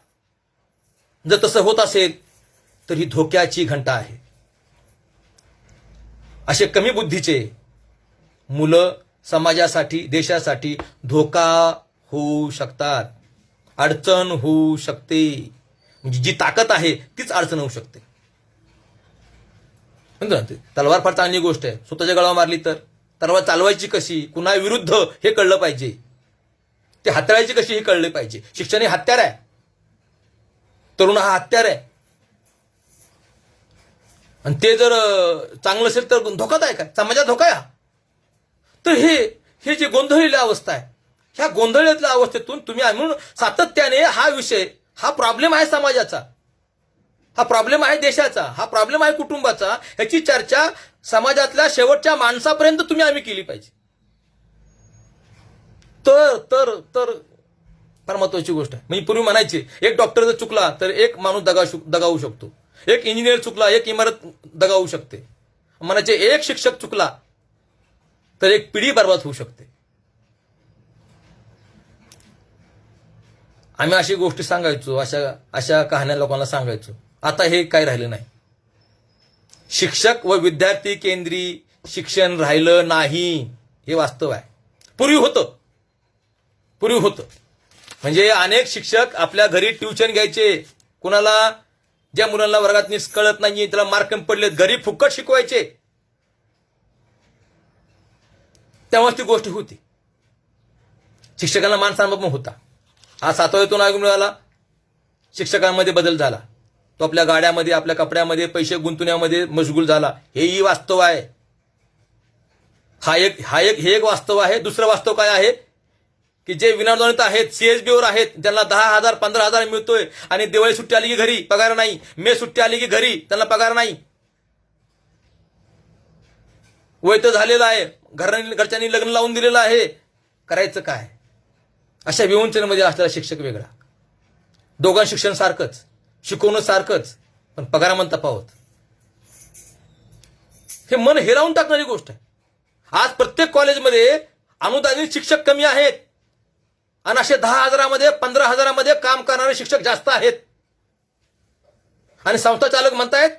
जर तसं होत असेल तर ही धोक्याची घंटा आहे. असे कमी बुद्धीचे मुलं समाजासाठी, देशासाठी धोका होऊ शकतात, अडचण होऊ शकते. म्हणजे जी ताकद आहे तीच अडचण होऊ शकते. तलवार फार चांगली गोष्ट आहे, स्वतःच्या गळावर मारली तर. तलवार चालवायची कशी, कुणा विरुद्ध हे कळलं पाहिजे, ते हाताळायची कशी हे कळलं पाहिजे. शिक्षण हे हत्यार आहे, तरुण हा हत्यार आहे. आणि ते जर चांगलं असेल तर धोकादायक आहे, समाजात धोका आहे. तर हे जे गोंधळलेली अवस्था आहे, ह्या गोंधळलेल्या अवस्थेतून तुम्ही म्हणून सातत्याने हा विषय, हा प्रॉब्लेम आहे समाजाचा, हा प्रॉब्लेम आहे देशाचा, हा प्रॉब्लेम आहे कुटुंबाचा, ह्याची चर्चा समाजातल्या शेवटच्या माणसापर्यंत आम्ही केली पाहिजे. तर तर तर फार महत्वाची गोष्ट आहे. म्हणजे पूर्वी म्हणायचे एक डॉक्टर जर चुकला तर एक माणूस दगावू शकतो, एक इंजिनियर चुकला एक इमारत दगावू शकते. म्हणायचे एक शिक्षक चुकला तर एक पिढी बर्बाद होऊ शकते. आम्ही अशी गोष्टी सांगायचो, अशा अशा कहाण्या लोकांना सांगायचो. आता हे काय राहिलं नाही. शिक्षक व विद्यार्थी केंद्री शिक्षण राहिलं नाही, हे वास्तव आहे. पूर्वी होतं म्हणजे अनेक शिक्षक आपल्या घरी ट्युशन घ्यायचे. कुणाला ज्या मुलांना वर्गात नीट कळत नाहीये त्याला मार्क कमी पडलेत घरी फुकट शिकवायचे. तेव्हा ती गोष्ट होती. शिक्षकांना मान सन्मान होता. हा 7वा वेतन आयोग मिळाला, शिक्षकांमध्ये बदल झाला. तो आपल्या गाड्यामध्ये आपल्या कपड्यामध्ये पैसे गुंतवण्यामध्ये मशगूल झाला. हेही वास्तव आहे. हे एक वास्तव आहे. दुसरं वास्तव काय आहे की जे विनाअनुदानित आहेत, सीएसबीवर आहेत, त्यांना 10,000 15,000 मिळतोय आणि दिवाळी सुट्टी आली की घरी पगार नाही, मे सुट्टी आली की घरी त्यांना पगार नाही. वय तर झालेलं आहे, घरच्यांनी लग्न लावून दिलेलं आहे, करायचं काय. अशा विवंचनेमध्ये असलेला शिक्षक वेगळा. दोघांचं शिक्षण सारखंच, शिकवणं सारखंच, पण पगारामध्ये तफावत. हे मन हेरावून टाकणारी गोष्ट आहे. आज प्रत्येक कॉलेजमध्ये अनुदानित शिक्षक कमी आहेत आणि असे 10,000 15,000 काम करणारे शिक्षक जास्त आहेत. आणि संस्था चालक म्हणतायत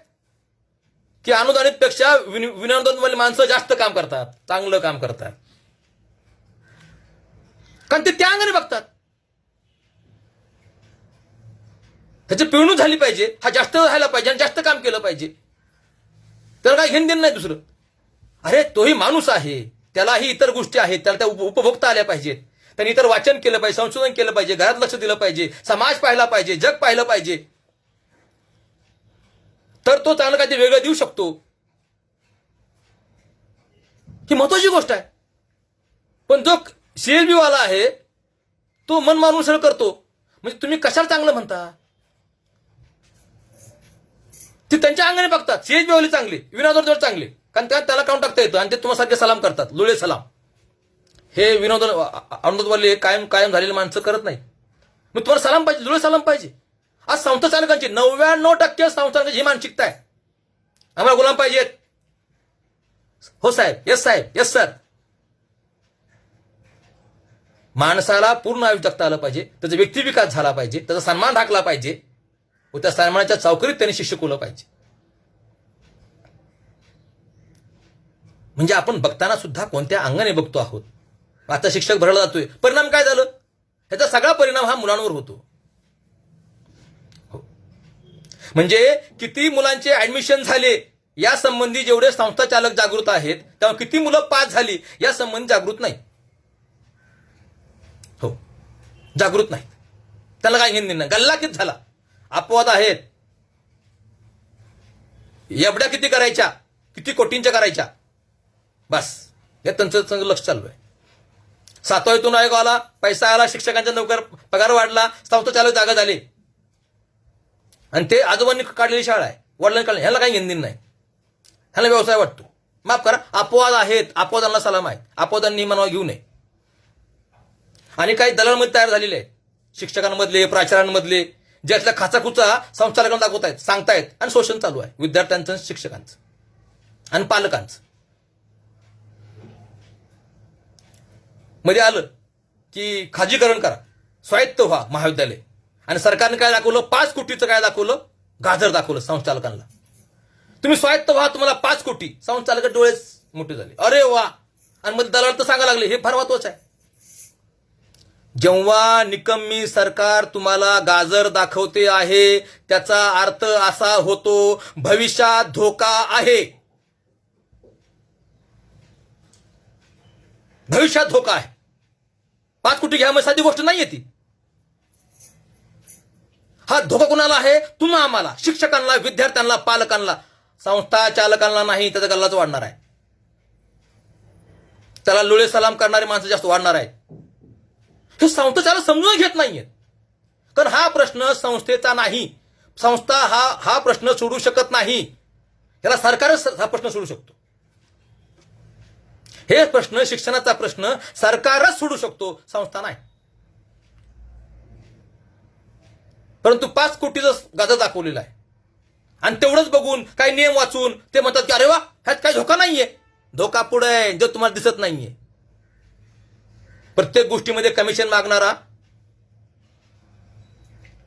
की अनुदानित पेक्षा विनाअनुदानित माणसं जास्त काम करतात, चांगलं काम करतात. कारण ते त्या अंगाने बघतात. त्याची पिळवणूक झाली पाहिजे, हा जास्त राहायला पाहिजे आणि जास्त काम केलं पाहिजे. त्याला काही घेणं देणं नाही दुसरं. अरे तोही माणूस आहे, त्यालाही इतर गोष्टी आहेत, त्याला त्या उपभोगता आल्या पाहिजेत. त्यांनी इतर वाचन केलं पाहिजे, संशोधन केलं पाहिजे, घरात लक्ष दिलं पाहिजे, समाज पाहिला पाहिजे, जग पाहिलं पाहिजे. तर तो चांगलं काहीतरी वेगळं देऊ शकतो. ही महत्वाची गोष्ट आहे. पण जो सीएसबी वाला आहे तो मन मारून सरळ करतो. म्हणजे तुम्ही कशाला चांगलं म्हणता. ते त्यांच्या अंगाने बघतात. सीएसबी वाले चांगले, विनोदवर चांगले, कारण त्याला काउंट टाकता येतं आणि ते तुम्हासारखे सलाम करतात, लुळे सलाम. हे अनुदानवाले कायम झालेली माणसं करत नाही. मग तुम्हाला सलाम पाहिजे, लुळे सलाम पाहिजे. आज संस्था चालकांची 99% संस्थांची ही मानसिकता आहे. आम्हाला गुलाम पाहिजेत. हो साहेब, येस साहेब, येस सर. माणसाला पूर्ण आयुष्य जगता आलं पाहिजे, त्याचा व्यक्तिविकास झाला पाहिजे, त्याचा सन्मान राखला पाहिजे व त्या सन्मानाच्या चौकरीत त्यांनी शिक्षकवलं पाहिजे. म्हणजे आपण बघताना सुद्धा कोणत्या अंगाने बघतो आहोत. आता शिक्षक भरला जातोय, परिणाम काय झालं. ह्याचा सगळा परिणाम हा मुलांवर होतो. म्हणजे किती मुलांचे ऍडमिशन झाले या संबंधी जेवढे संस्था चालक जागृत आहेत, तेव्हा किती मुलं पास झाली या संबंधी जागृत नाही. हो, जागृत नाही. त्याला काय घेणं नाही. गल्ला किती झाला, अपवाद आहेत. एवढ्या किती करायच्या, किती कोटींच्या करायच्या, बस या त्यांचं लक्ष चालू आहे. 7वा वेतन आयोग आला, पैसा आला, शिक्षकांच्या नोकर पगार वाढला, संस्था चालक जागा झाले. आणि ते आजोबांनी काढलेली शाळा आहे, वडिलांनी काढली, ह्याला काही घेणं नाही. ह्याला व्यवसाय वाटतो. माफ करा, अपवाद आहेत, अपवादांना सलाम आहेत. अपवादांनी मनावा घेऊ नये. आणि काही दलालमध्ये तयार झालेले आहेत, शिक्षकांमधले, प्राचार्यांमधले, ज्यातल्या खाचाखुचा संचालकांना दाखवत आहेत, सांगतायत आणि शोषण चालू आहे विद्यार्थ्यांचं, शिक्षकांचं आणि पालकांचं. मध्ये आलं की खाजगीकरण करा, स्वायत्त व्हा महाविद्यालय. आणि सरकारने काय दाखवलं, 5 कोटीचं काय दाखवलं, गाजर दाखवलं संचालकांना. तुम्ही स्वायत्त व्हा, तुम्हाला 5 कोटी. संचालक डोळेच मोठे झाले, अरे वा. आणि मध्ये दलाल तर सांगायला लागले, हे फार महत्वाचं आहे. जेव्हा निकम्मी सरकार तुम्हाला गाजर दाखवते आहे, त्याचा अर्थ असा होतो भविष्यात धोका आहे. भविष्यात धोका आहे. 5 कोटी घ्या म्हणजे साधी गोष्ट नाहीये ती. हा धोका कुणाला आहे, तुम्हा आम्हाला, शिक्षकांना, विद्यार्थ्यांना, पालकांना. संस्था चालकांना नाही, त्याचा गल्लाच वाढणार आहे. त्याला लुळे सलाम करणारी माणसं जास्त वाढणार आहेत. हे संस्था चालक समजून घेत नाहीयेत. कारण हा प्रश्न संस्थेचा नाही. संस्था हा प्रश्न सोडू शकत नाही. याला सरकारच हा प्रश्न सोडू शकतो. हे प्रश्न, शिक्षणाचा प्रश्न सरकारच सोडू शकतो, संस्था नाही. परंतु 5 कोटीचं गाजर दाखवलेलं आहे आणि तेवढंच बघून काही नियम वाचून ते म्हणतात की अरे वा, ह्यात काही धोका नाहीये. धोका पुढे आहे, जो तुम्हाला दिसत नाहीये. प्रत्येक गोष्टीमध्ये कमिशन मागणारा,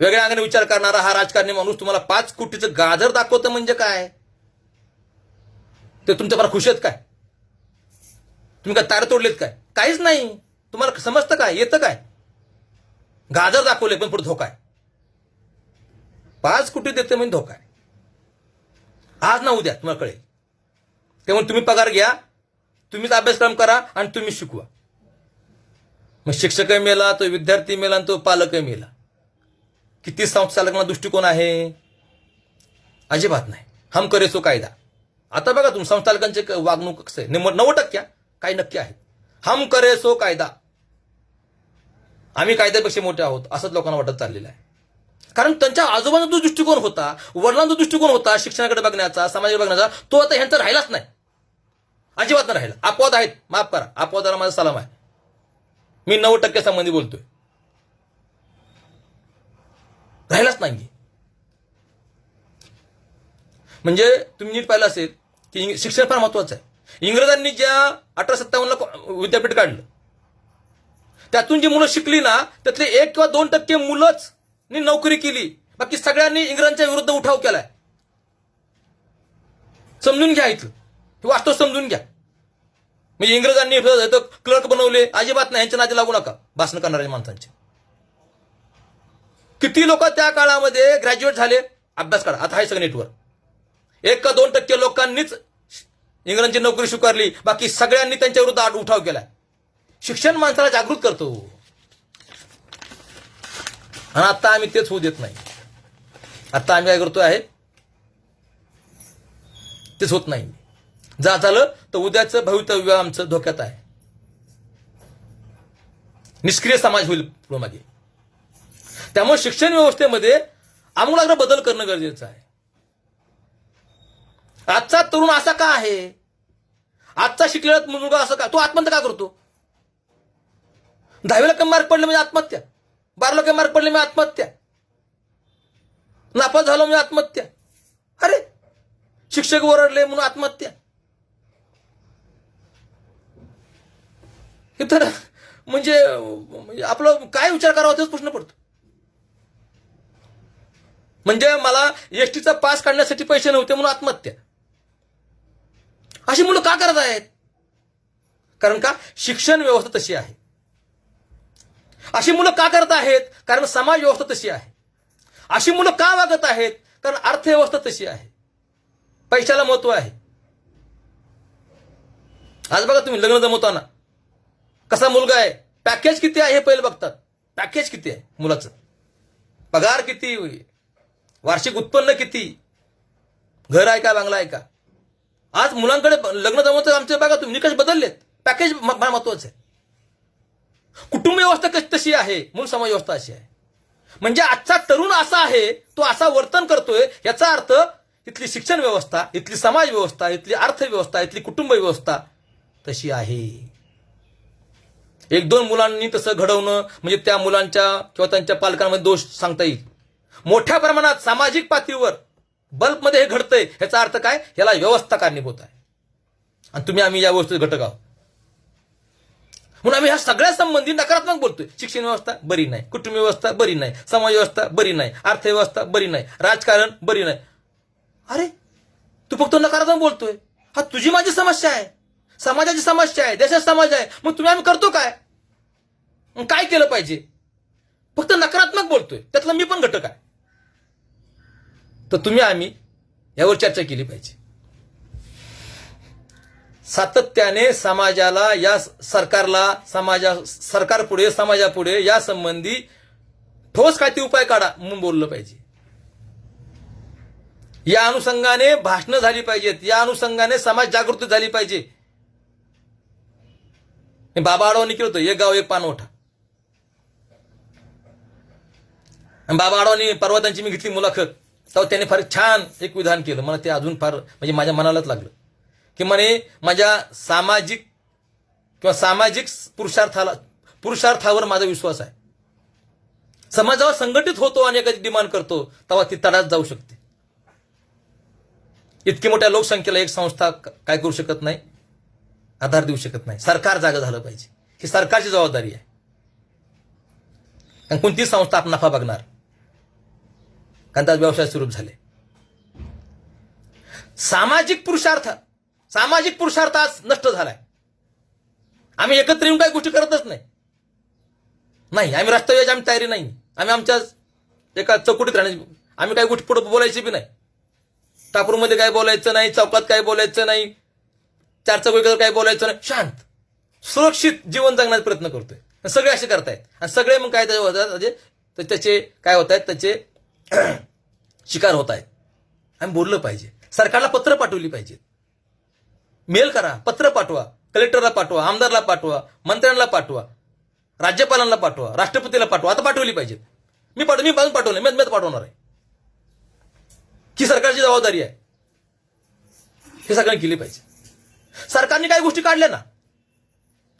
वेगळ्या अंगाने विचार करणारा हा राजकारणी माणूस तुम्हाला 5 कोटीचं गाजर दाखवतं म्हणजे काय? ते तुमच्याबरोबर खुश आहेत काय? तुम्ही काय तार तोडलेत काय? काहीच नाही. तुम्हाला समजतं काय? येतं काय? गाजर दाखवले पण पुढे धोका आहे. 5 कोटी देते म्हणजे धोका आहे. आज ना उद्या तुम्हाला कळेल. त्यामुळे तुम्ही पगार घ्या, तुम्हीच अभ्यासक्रम करा आणि तुम्ही शिकवा. मग शिक्षकही मेला, तो विद्यार्थी मेला आणि तो पालकही मेला. किती संस्थाचालकांना दृष्टिकोन आहे? अजिबात नाही. हम करे सो कायदा. आता बघा तुम्ही संस्थाचालकांचे वागणूक कसं आहे. 90% काही नक्की आहेत. हम करे सो कायदा. आम्ही कायद्यापेक्षा मोठे आहोत असंच लोकांना वाटत चाललेलं आहे. कारण त्यांच्या आजोबांचा जो दृष्टिकोन होता, वडिलांचा दृष्टिकोन होता शिक्षणाकडे बघण्याचा, समाजाकडे बघण्याचा, तो आता ह्यांचा राहिलाच नाही. अजिबात नाही राहिला. अपवाद आहेत, माफ करा, अपवादाला माझा सलाम आहे. मी 90% संबंधी बोलतोय. राहिलाच नाही. म्हणजे तुम्ही नीट पाहिलं असेल की शिक्षण फार महत्वाचं आहे. इंग्रजांनी ज्या 1857ला विद्यापीठ काढलं, त्यातून जी मुलं शिकली ना, त्यातले 1 किंवा 2% मुलंच नोकरी केली. बाकी सगळ्यांनी इंग्रजांच्या विरुद्ध उठाव केलाय. समजून घ्या, इथलं हे वास्तव समजून घ्या. म्हणजे इंग्रजांनी क्लर्क बनवले, अजिबात नाही. यांच्या नादी लागू नका भाषण करणाऱ्या माणसांचे. किती लोक त्या काळामध्ये ग्रॅज्युएट झाले, अभ्यास करा. आता आहे सगळं नेटवर. 1 का 2% लोकांनीच इंग्रजांची नोकरी स्वीकारली, बाकी सगळ्यांनी त्यांच्या विरुद्ध उठाव केलाय. शिक्षण माणसाला जागृत करतो आणि आता आम्ही तेच होऊ देत नाही. आता आम्ही काय करतोय आहे तेच होत नाही. जा झालं तर उद्याचं भवितव्य आमचं धोक्यात आहे. निष्क्रिय समाज होईल पुढे मागे. त्यामुळे शिक्षण व्यवस्थेमध्ये आमूलाग्र बदल करणं गरजेचं आहे. आजचा तरुण असा का आहे? आजचा शिकलेला मुलगा असं का? तो आत्महत्या का करतो? 10वीला कमी मार्क पडले म्हणजे आत्महत्या, 12ला कमी मार्क पडले म्हणजे आत्महत्या, नापास झालो म्हणजे आत्महत्या. अरे शिक्षक ओरडले म्हणून आत्महत्या. हे तर म्हणजे आपलं काय विचार करावा तेच प्रश्न पडतो. म्हणजे मला एसटीचा पास काढण्यासाठी पैसे नव्हते म्हणून आत्महत्या. अशी मुलं का करत आहेत? कारण का शिक्षण व्यवस्था तशी आहे. अशी मुलं का करत आहेत? कारण समाज व्यवस्था तशी आहे. अशी मुलं का वागत आहेत? कारण अर्थव्यवस्था तशी आहे. पैशाला महत्व आहे. आज बघा तुम्ही लग्न जमवताना कसा मुलगा आहे, पॅकेज किती आहे हे पहिले बघतात. पॅकेज किती आहे मुलाचं, पगार किती, वार्षिक उत्पन्न किती, घर आहे का, बंगला आहे का. आज मुलांकडे लग्न जमवतात आमचे बघा तुम्ही निकष बदललेत. पॅकेज महत्वाचं आहे. कुटुंब व्यवस्था कशी तशी आहे, मूळ समाज व्यवस्था अशी आहे. म्हणजे आजचा तरुण असा आहे, तो असा वर्तन करतोय, याचा अर्थ इथली शिक्षण व्यवस्था, इथली समाज व्यवस्था, इथली अर्थव्यवस्था, इथली कुटुंब व्यवस्था तशी आहे. 1-2 मुलांनी तसं घडवणं म्हणजे त्या मुलांच्या किंवा त्यांच्या पालकांमध्ये दोष सांगता येईल. मोठ्या प्रमाणात सामाजिक पातळीवर बल्कमध्ये हे घडतंय, ह्याचा अर्थ काय? याला व्यवस्था कारणीभूत आहे. आणि तुम्ही आम्ही या गोष्टी घटक आहोत. म्हणून आम्ही ह्या सगळ्या संबंधी नकारात्मक बोलतोय. शिक्षण व्यवस्था बरी नाही, कुटुंब व्यवस्था बरी नाही, समाज व्यवस्था बरी नाही, अर्थव्यवस्था बरी नाही, राजकारण बरी नाही. अरे तू फक्त नकारात्मक बोलतोय. हा तुझी माझी समस्या आहे, समाजाची समस्या आहे, देशाचा समाज आहे. मग तुम्ही आम्ही करतो काय? काय केलं पाहिजे? फक्त नकारात्मक बोलतोय, त्यातला मी पण घटक आहे. तर तुम्ही आम्ही यावर चर्चा केली पाहिजे. सातत्याने समाजाला, या सरकारला, सरकारपुढे, समाजापुढे या संबंधी ठोस काही उपाय काढा म्हणून बोललं पाहिजे. या अनुषंगाने भाषणं झाली पाहिजेत. या अनुषंगाने समाज जागृती झाली पाहिजे. बाबा आडवाणी केलं होतं, एक गाव एक पान ओठा. बाबा आडवाणी परवा त्यांची मी घेतली मुलाखत, तेव्हा त्याने फार छान एक विधान केलं. मला ते अजून फार म्हणजे माझ्या मनालाच लागलं की म्हणे माझ्या सामाजिक किंवा सामाजिक पुरुषार्थावर माझा विश्वास आहे. समाजावर संघटित होतो आणि एखादी डिमांड करतो तेव्हा ती तडात जाऊ शकते. इतकी मोठ्या लोकसंख्येला एक संस्था काय करू शकत नाही, आधार देऊ शकत नाही. सरकार जागा झालं पाहिजे, ही सरकारची जबाबदारी आहे. कारण कोणतीच संस्था आपण नफा बघणार, कारण त्यात व्यवसाय सुरू झाले. सामाजिक पुरुषार्थ आज नष्ट झालाय. आम्ही एकत्र येऊन काही गोष्टी करतच नाही. आम्ही राष्ट्रवादी आम्ही तयारी नाही. आम्ही आमच्या एका चौकटीत राहण्याची, आम्ही काही गोष्टी पुढे बोलायची बी नाही. टापूरमध्ये काय बोलायचं नाही, चौकात काय बोलायचं नाही, चार चौकीकडे काय बोलायचं नाही. शांत सुरक्षित जीवन जगण्याचा प्रयत्न करतोय. सगळे असे करतायत आणि सगळे मग काय त्याचे काय होत आहेत, त्याचे शिकार होत आहेत. आम्ही बोललं पाहिजे. सरकारला पत्र पाठवली पाहिजेत. मेल करा, पत्र पाठवा, कलेक्टरला पाठवा, आमदारला पाठवा, मंत्र्यांना पाठवा, राज्यपालांना पाठवा, राष्ट्रपतीला पाठवा. आता पाठवली पाहिजेत. मी पाठवलं, मी पाठवणार आहे. ही सरकारची जबाबदारी आहे. हे सगळ्यांनी केली पाहिजे. सरकारने काही गोष्टी काढल्या ना,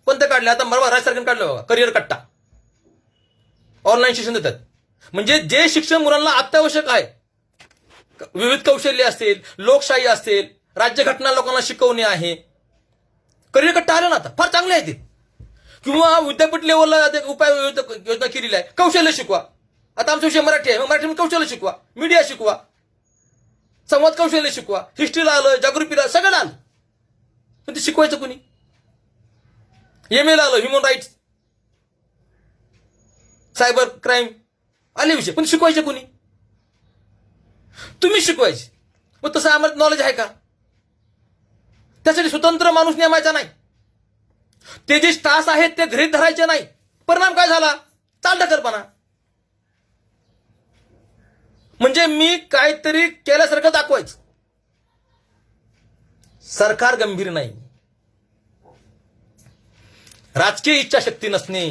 कोणत्या काढल्या? आता बरोबर राज्य सरकारने काढलं बघा, करिअर कट्टा, ऑनलाईन शिक्षण देतात. म्हणजे जे शिक्षण मुलांना अत्यावश्यक आहे, विविध कौशल्य असतील, लोकशाही असेल, राज्यघटना लोकांना शिकवणे आहे, करिअर कट्टा आलं ना आता, फार चांगले आहे ते. किंवा विद्यापीठ लेवलला उपाय योजना केलेली आहे, कौशल्य शिकवा. आता आमचा विषय मराठी आहे, मराठीमध्ये कौशल्य शिकवा, मीडिया शिकवा, संवाद कौशल्य शिकवा, हिस्ट्रीला आलं, जागृतीला सगळं आलं. पण ते शिकवायचं कुणी? एमएला आलं, ह्युमन राईट्स, सायबर क्राईम आले विषय, पण शिकवायचे कुणी? तुम्ही शिकवायचे. मग तसं आम्हाला नॉलेज आहे का? त्यासाठी स्वतंत्र माणूस नेमायचा नाही. ते जे तास आहेत ते घरीच धरायचे नाही. परिणाम काय झाला? चालढकलपणा. म्हणजे मी काहीतरी केल्यासारखं दाखवायचं. सरकार गंभीर नाही. राजकीय इच्छाशक्ती नसणे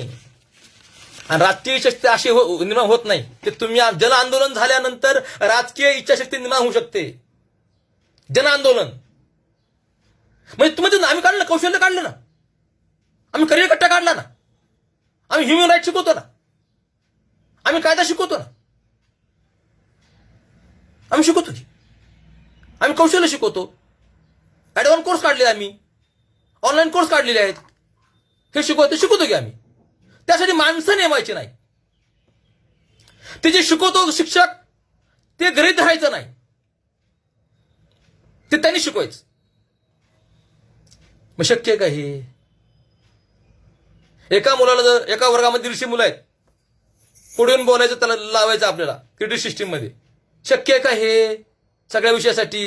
आणि राजकीय इच्छाशक्ती अशी निर्माण होत नाही. ते तुम्ही जन आंदोलन झाल्यानंतर राजकीय इच्छाशक्ती निर्माण होऊ शकते. जन आंदोलन म्हणजे तुम्ही आम्ही काढलं, कौशल्य काढलं ना, आम्ही करिअर कट्टा काढला ना, आम्ही ह्युमन राईट शिकवतो ना, आम्ही कायदा शिकवतो ना, आम्ही शिकवतो की, आम्ही कौशल्य शिकवतो. ऍडव्हान्स कोर्स काढले, आम्ही ऑनलाईन कोर्स काढलेले आहेत. हे शिकवतो की आम्ही. त्यासाठी माणसं नेमायची नाही. ते जे शिकवतो शिक्षक ते घरी धरायचं नाही, ते त्यांनी शिकवायचं. मग शक्य आहे का हे? एका मुलाला जर एका वर्गामध्ये 150 मुलं आहेत, पुढे येऊन बोलायचं, त्याला लावायचं आपल्याला क्रेडिट सिस्टीम मध्ये. शक्य आहे का हे? सगळ्या विषयासाठी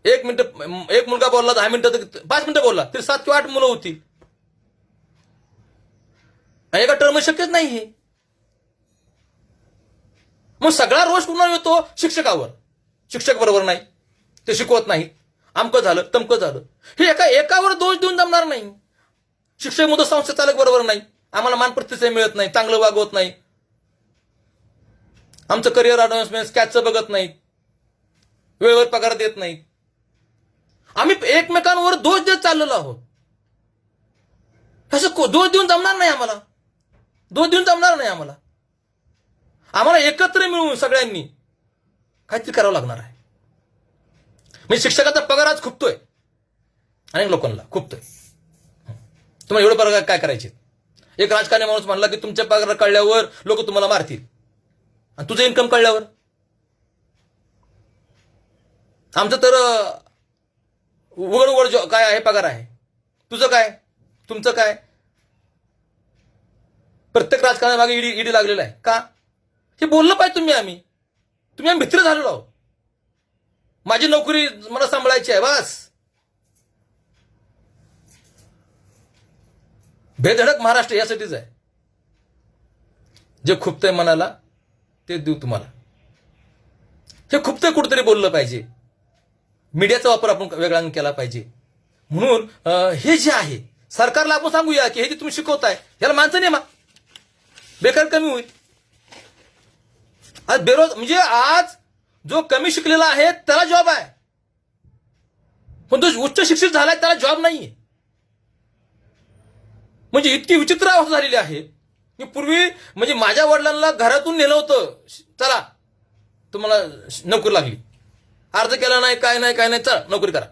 1 मिनिट, एक मुलगा बोलला 10 मिनिटं, 5 मिनिटं बोलला तरी 7 किंवा 8 मुलं होती. एका टर्म शक्यच नाही हे. मग सगळा रोष कुणावर येतो? शिक्षकावर. शिक्षक बरोबर नाही, ते शिकवत नाही, अमकं झालं तमकं झालं. हे एकावर दोष देऊन जमणार नाही. शिक्षक मुदत संस्था चालक बरोबर नाही, आम्हाला मान प्रतिष्ठा मिळत नाही, चांगलं वागवत नाही, आमचं करिअर अडव्हान्समेंट स्कॅचचं बघत नाहीत, वेळेवर पगार देत नाहीत. आम्ही एकमेकांवर दोष देत चाललेलो आहोत. असं दोष देऊन जमणार नाही आम्हाला. आम्हाला एकत्र मिळून सगळ्यांनी काहीतरी करावं लागणार आहे. म्हणजे शिक्षकाचा पगार आज खुपतोय, अनेक लोकांना खुपतोय. तुम्हाला एवढं पगार काय करायचे? एक राजकारणी माणूस म्हणला की तुमच्या पगार कळल्यावर लोक तुम्हाला मारतील, आणि तुझं इन्कम कळल्यावर. आमचं तर उघड काय आहे, पगार आहे. तुझं काय, तुमचं काय? प्रत्येक राजकारणामागे ईडी लागलेला आहे का? हे बोललं पाहिजे तुम्ही. आम्ही मित्र झालेलो आहोत. माझी नोकरी मला सांभाळायची आहे, बस. बेधडक महाराष्ट्र यासाठीच आहे. जे खुपतंय मनाला ते देऊ तुम्हाला. हे खुपतंय कुठेतरी बोललं पाहिजे. मीडियाचा वापर आपण वेगळा केला पाहिजे. म्हणून हे जे आहे, सरकारला आपण सांगूया की हे जे तुम्ही शिकवताय याला माणसं नेमा, बेकार कमी होईल. आज म्हणजे आज जो कमी शिकलेला आहे त्याला जॉब आहे, पण जो उच्च शिक्षित झालाय त्याला जॉब नाहीये. म्हणजे इतकी विचित्र अवस्था झालेली आहे की पूर्वी म्हणजे माझ्या वडिलांना घरातून नेलं होतं, चला तुम्हाला नोकरी लागली, अर्ज केला नाही, काय नाही काय नाही, चला नोकरी करा.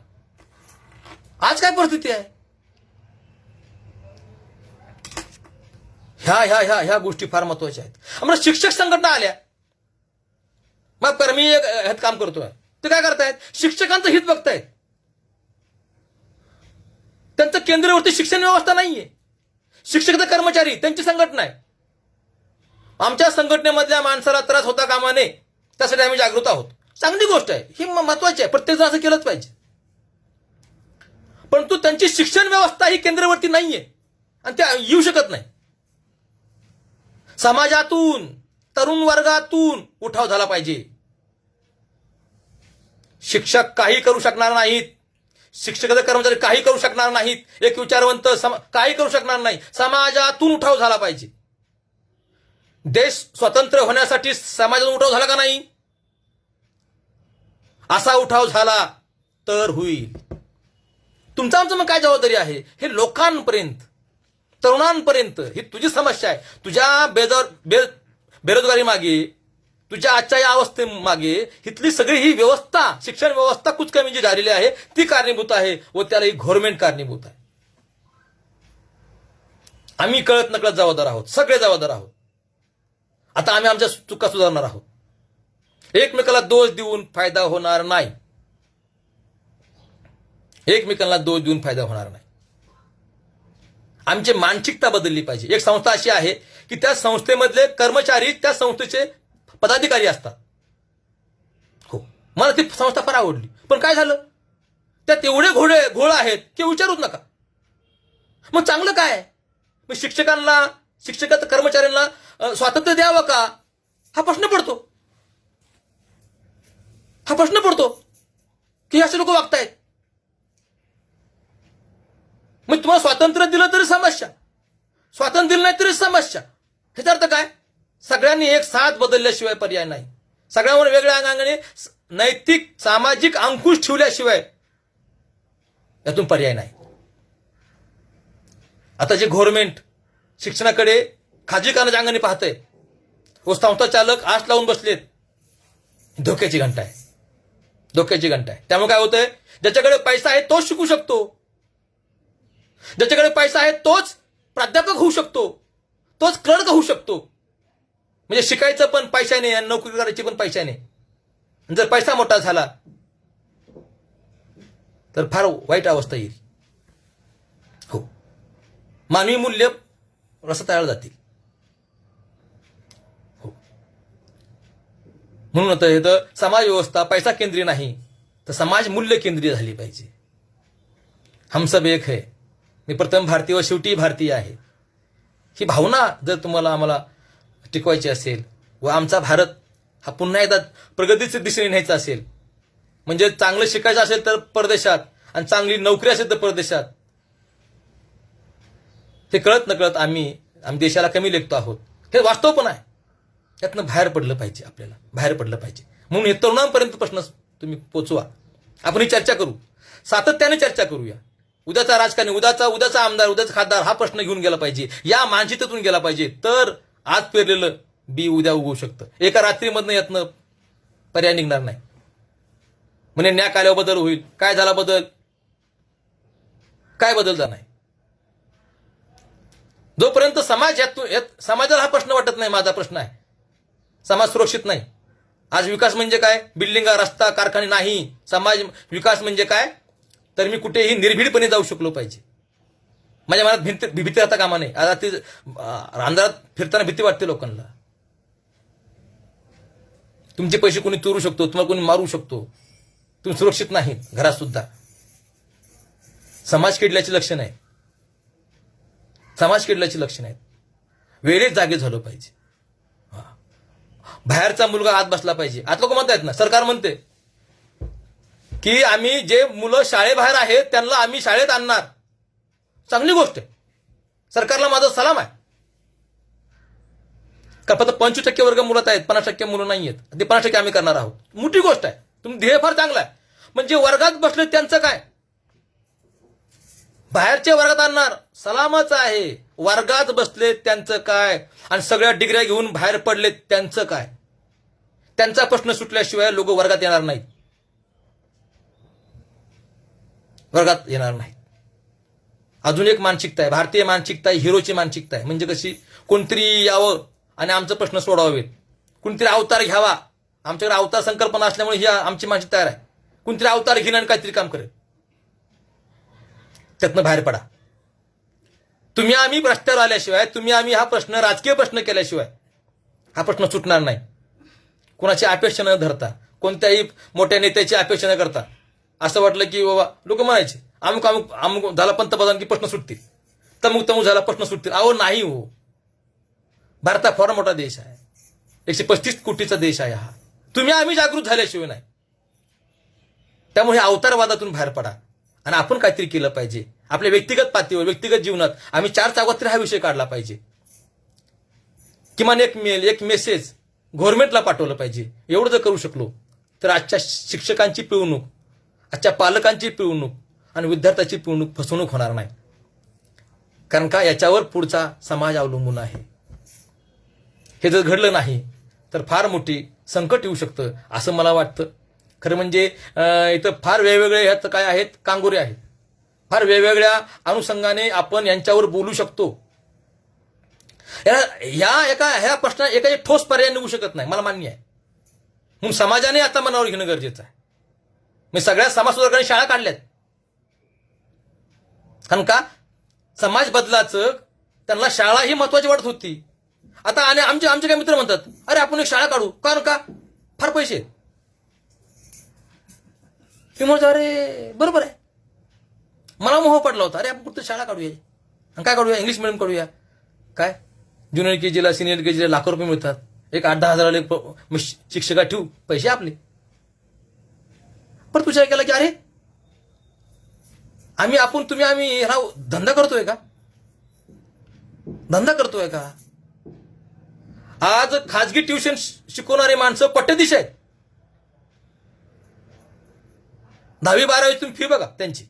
आज काय परिस्थिती आहे? ह्या ह्या ह्या ह्या गोष्टी फार महत्वाच्या आहेत. आम्हाला शिक्षक संघटना आल्या, मग मी ह्यात काम करतोय, ते काय करतायत? शिक्षकांचं हित बघतायत. त्यांचं केंद्रावरती शिक्षण व्यवस्था नाहीये. शिक्षक तर कर्मचारी, त्यांची संघटना आहे. आमच्या संघटनेमधल्या माणसाला त्रास होता कामा नये, त्यासाठी आम्ही जागृत आहोत. चांगली गोष्ट आहे, ही महत्वाची आहे, प्रत्येक जण असं केलंच पाहिजे. परंतु त्यांची शिक्षण व्यवस्था ही केंद्रावरती नाहीये आणि त्या येऊ शकत नाही. समाजातून, तरुण वर्गातून उठाव झाला पाहिजे. शिक्षक काही करू शकणार नाहीत, शिक्षक कर्मचारी काही करू शकणार नाहीत, एक विचारवंत काही करू शकणार नाही. समाजातून उठाव झाला पाहिजे. देश स्वतंत्र होण्यासाठी समाजातून उठाव झाला का नाही? असा उठाव झाला तर होईल. तुमचं आमचं मग काय जबाबदारी आहे? हे लोकांपर्यंत, तरुणांपर्यंत ही तुझी समस्या आहे. तुझ्या बेरोजगारी मागे, तुझ्या आजच्या या अवस्थेमागे इथली सगळी ही व्यवस्था, शिक्षण व्यवस्था कुचकामी जी झालेली आहे ती कारणीभूत आहे व त्याला ही गव्हर्नमेंट कारणीभूत आहे. आम्ही कळत नकळत जबाबदार आहोत, सगळे जबाबदार आहोत. आता आम्ही आमच्या चुका सुधारणार आहोत. एकमेकाला दोष देऊन फायदा होणार नाही. एकमेकांना दोष देऊन फायदा होणार नाही. आमची मानसिकता बदलली पाहिजे. एक संस्था अशी आहे की त्या संस्थेमधले कर्मचारी त्या संस्थेचे पदाधिकारी असतात. हो, मला ती संस्था फार आवडली. पण काय झालं? त्यात एवढे घोळ आहेत की विचारूच नका. मग चांगलं काय? मग शिक्षकात कर्मचाऱ्यांना स्वातंत्र्य द्यावं का? हा प्रश्न पडतो की असे लोक वागतायत. मग तुम्हाला स्वातंत्र्य दिलं तरी समस्या, स्वातंत्र्य दिलं नाही तरी समस्या. ह्याचा अर्थ काय? सगळ्यांनी एक साथ बदलल्याशिवाय पर्याय नाही. सगळ्यांवर वेगळ्या अंगाने नैतिक सामाजिक अंकुश ठेवल्याशिवाय यातून पर्याय नाही. आता जे गव्हर्नमेंट शिक्षणाकडे खाजगीकरणाच्या अंगाने पाहतंय व संस्था चालक आश लावून बसलेत, धोक्याची घंटा आहे. त्यामुळे काय होतंय? ज्याच्याकडे पैसा आहे तोच शिकू शकतो, ज्याच्याकडे पैसा आहे तोच प्राध्यापक होऊ शकतो, तोच क्लर्क होऊ शकतो. म्हणजे शिकायचं पण पैशाने आणि नोकरी करायची पण पैशाने. जर पैसा मोठा झाला तर फार वाईट अवस्था येईल. हो, मानवी मूल्य रसातळाला जातील. हो, म्हणून आता हे तर समाज व्यवस्था पैसा केंद्रीय नाही तर समाज मूल्य केंद्रीय झाली पाहिजे. हम सब एक है, मी प्रथम भारतीय व शेवटी भारतीय आहे. ही भावना जर तुम्हाला आम्हाला टिकवायची असेल व आमचा भारत हा पुन्हा एकदा प्रगतीच्या दिशेने न्यायचा असेल, म्हणजे चांगलं शिकायचं असेल तर परदेशात आणि चांगली नोकरी असेल तर परदेशात, हे कळत नकळत आम्ही देशाला कमी लेखतो आहोत. हे वास्तव पण आहे. यातनं बाहेर पडलं पाहिजे. म्हणून हे तरुणांपर्यंत प्रश्न तुम्ही पोचवा. आपण ही चर्चा करू, सातत्याने चर्चा करूया. उद्याचा राजकारणी, उद्याचा आमदार, उद्याचा खासदार हा प्रश्न घेऊन गेला पाहिजे, या मानसिकतेतून गेला पाहिजे. तर आज पेरलेलं बी उद्या उगवू शकतं. एका रात्रीमधनं यातनं पर्याय निघणार नाही. म्हणजे न्याय आल्यावर बदल होईल. काय झाला बदल? काय बदल झाला नाही. जोपर्यंत समाजाला हा प्रश्न वाटत नाही, माझा प्रश्न आहे, समाज सुरक्षित नाही. आज विकास म्हणजे काय? बिल्डिंगा, रस्ता, कारखाने नाही. समाज विकास म्हणजे काय? तर मी कुठेही निर्भीडपणे जाऊ शकलो पाहिजे. माझ्या मनात भीती राहता कामा नये. आता ती अंधारात फिरताना भीती वाटते लोकांना. तुमचे पैसे कोणी चोरू शकतो, तुम्हाला कोणी मारू शकतो. तुम्ही सुरक्षित नाही घरात सुद्धा. समाज किडल्याची लक्षणं आहेत. वेळेत जागे झालं पाहिजे. बाहेरचा मुलगा आत बसला पाहिजे. आज लोक म्हणतायत ना, सरकार म्हणते की आम्ही जे मुलं शाळेबाहेर आहेत त्यांना आम्ही शाळेत आणणार. चांगली गोष्ट आहे. सरकारला माझा सलाम आहे. का फक्त 25% वर्ग मुलं आहेत, 50% मुलं नाही आहेत. ते 50% आम्ही करणार आहोत. मोठी गोष्ट आहे. तुम्ही ध्येय फार चांगला आहे. म्हणजे वर्गात बसले त्यांचं काय? बाहेरच्या वर्गात आणणार सलामच आहे. वर्गात बसलेत त्यांचं काय, आणि सगळ्या डिग्र्या घेऊन बाहेर पडलेत त्यांचं काय. त्यांचा प्रश्न सुटल्याशिवाय लोक वर्गात येणार नाहीत, वर्गात येणार नाहीत. अजून एक मानसिकता आहे, भारतीय मानसिकता आहे, हिरोची मानसिकता आहे. म्हणजे कशी, कोणतरी यावं आणि आमचं प्रश्न सोडवावेत, कोणतरी अवतार घ्यावा. आमच्याकडे अवतार संकल्पना असल्यामुळे ही आमची मानसिकता आहे. कोणतरी अवतार घेणं आणि काहीतरी काम करेल. त्यातनं बाहेर पडा. तुम्ही आम्ही रस्त्यावर आल्याशिवाय, तुम्ही आम्ही हा प्रश्न राजकीय प्रश्न केल्याशिवाय हा प्रश्न सुटणार नाही. कोणाची अपेक्षा न धरता, कोणत्याही मोठ्या नेत्याची अपेक्षा न करता. असं वाटलं की बाबा लोक म्हणायचे अमुक अमुक अमुक झाला पंतप्रधान की प्रश्न सुटतील, तमुक तमुक झाला प्रश्न सुटतील. अहो नाही हो. भारत हा फार मोठा देश आहे, 135 कोटीचा देश आहे हा. तुम्ही आम्ही जागृत झाल्याशिवाय नाही. त्यामुळे अवतारवादातून बाहेर पडा आणि आपण काहीतरी केलं पाहिजे. आपल्या व्यक्तिगत पातळीवर, व्यक्तिगत जीवनात आम्ही 4 चौघात तरी हा विषय काढला पाहिजे. किमान एक मेल, एक मेसेज गव्हर्नमेंटला पाठवलं पाहिजे. एवढं जर करू शकलो तर आजच्या शिक्षकांची पिळवणूक, आजच्या पालकांची पिळवणूक आणि विद्यार्थ्याची पिळवणूक, फसवणूक होणार नाही. कारण का, याच्यावर पुढचा समाज अवलंबून आहे. हे जर घडलं नाही तर फार मोठी संकट येऊ शकतं असं मला वाटतं. खरं म्हणजे इथं फार वेगवेगळे ह्यात काय आहेत, कांगोरे आहेत. फार वेगवेगळ्या अनुषंगाने आपण यांच्यावर बोलू शकतो. ह्या प्रश्नात एका ठोस पर्याय निघू शकत नाही, मला मान्य आहे. म्हणून समाजाने आता मनावर घेणं गरजेचं आहे. मी सगळ्या समाजसुधारकांनी शाळा काढल्यात. कारण का, समाज बदलाचं त्यांना शाळा ही महत्वाची वाटत होती. आता आणि आमचे काही मित्र म्हणतात अरे आपण एक शाळा काढू, कारण का फार पैसे आहेत. मी म्हणतो अरे बरोबर आहे. मला मोह पडला होता, अरे आपण कुठं शाळा काढूया, आणि काय काढूया, इंग्लिश मिडियम काढूया. काय ज्युनियर केजीला, सिनियर केजीला लाखो रुपये मिळतात. एक 8-10 हजाराला शिक्षका ठेवू, पैसे आपले. पण तुझ्या केला की अरे तुम्ही आम्ही ह्याला धंदा करतोय का, धंदा करतोय का. आज खाजगी ट्युशन शिकवणारे माणसं पट्टेदिश आहेत. 10वी-12वी फी बघा त्यांची.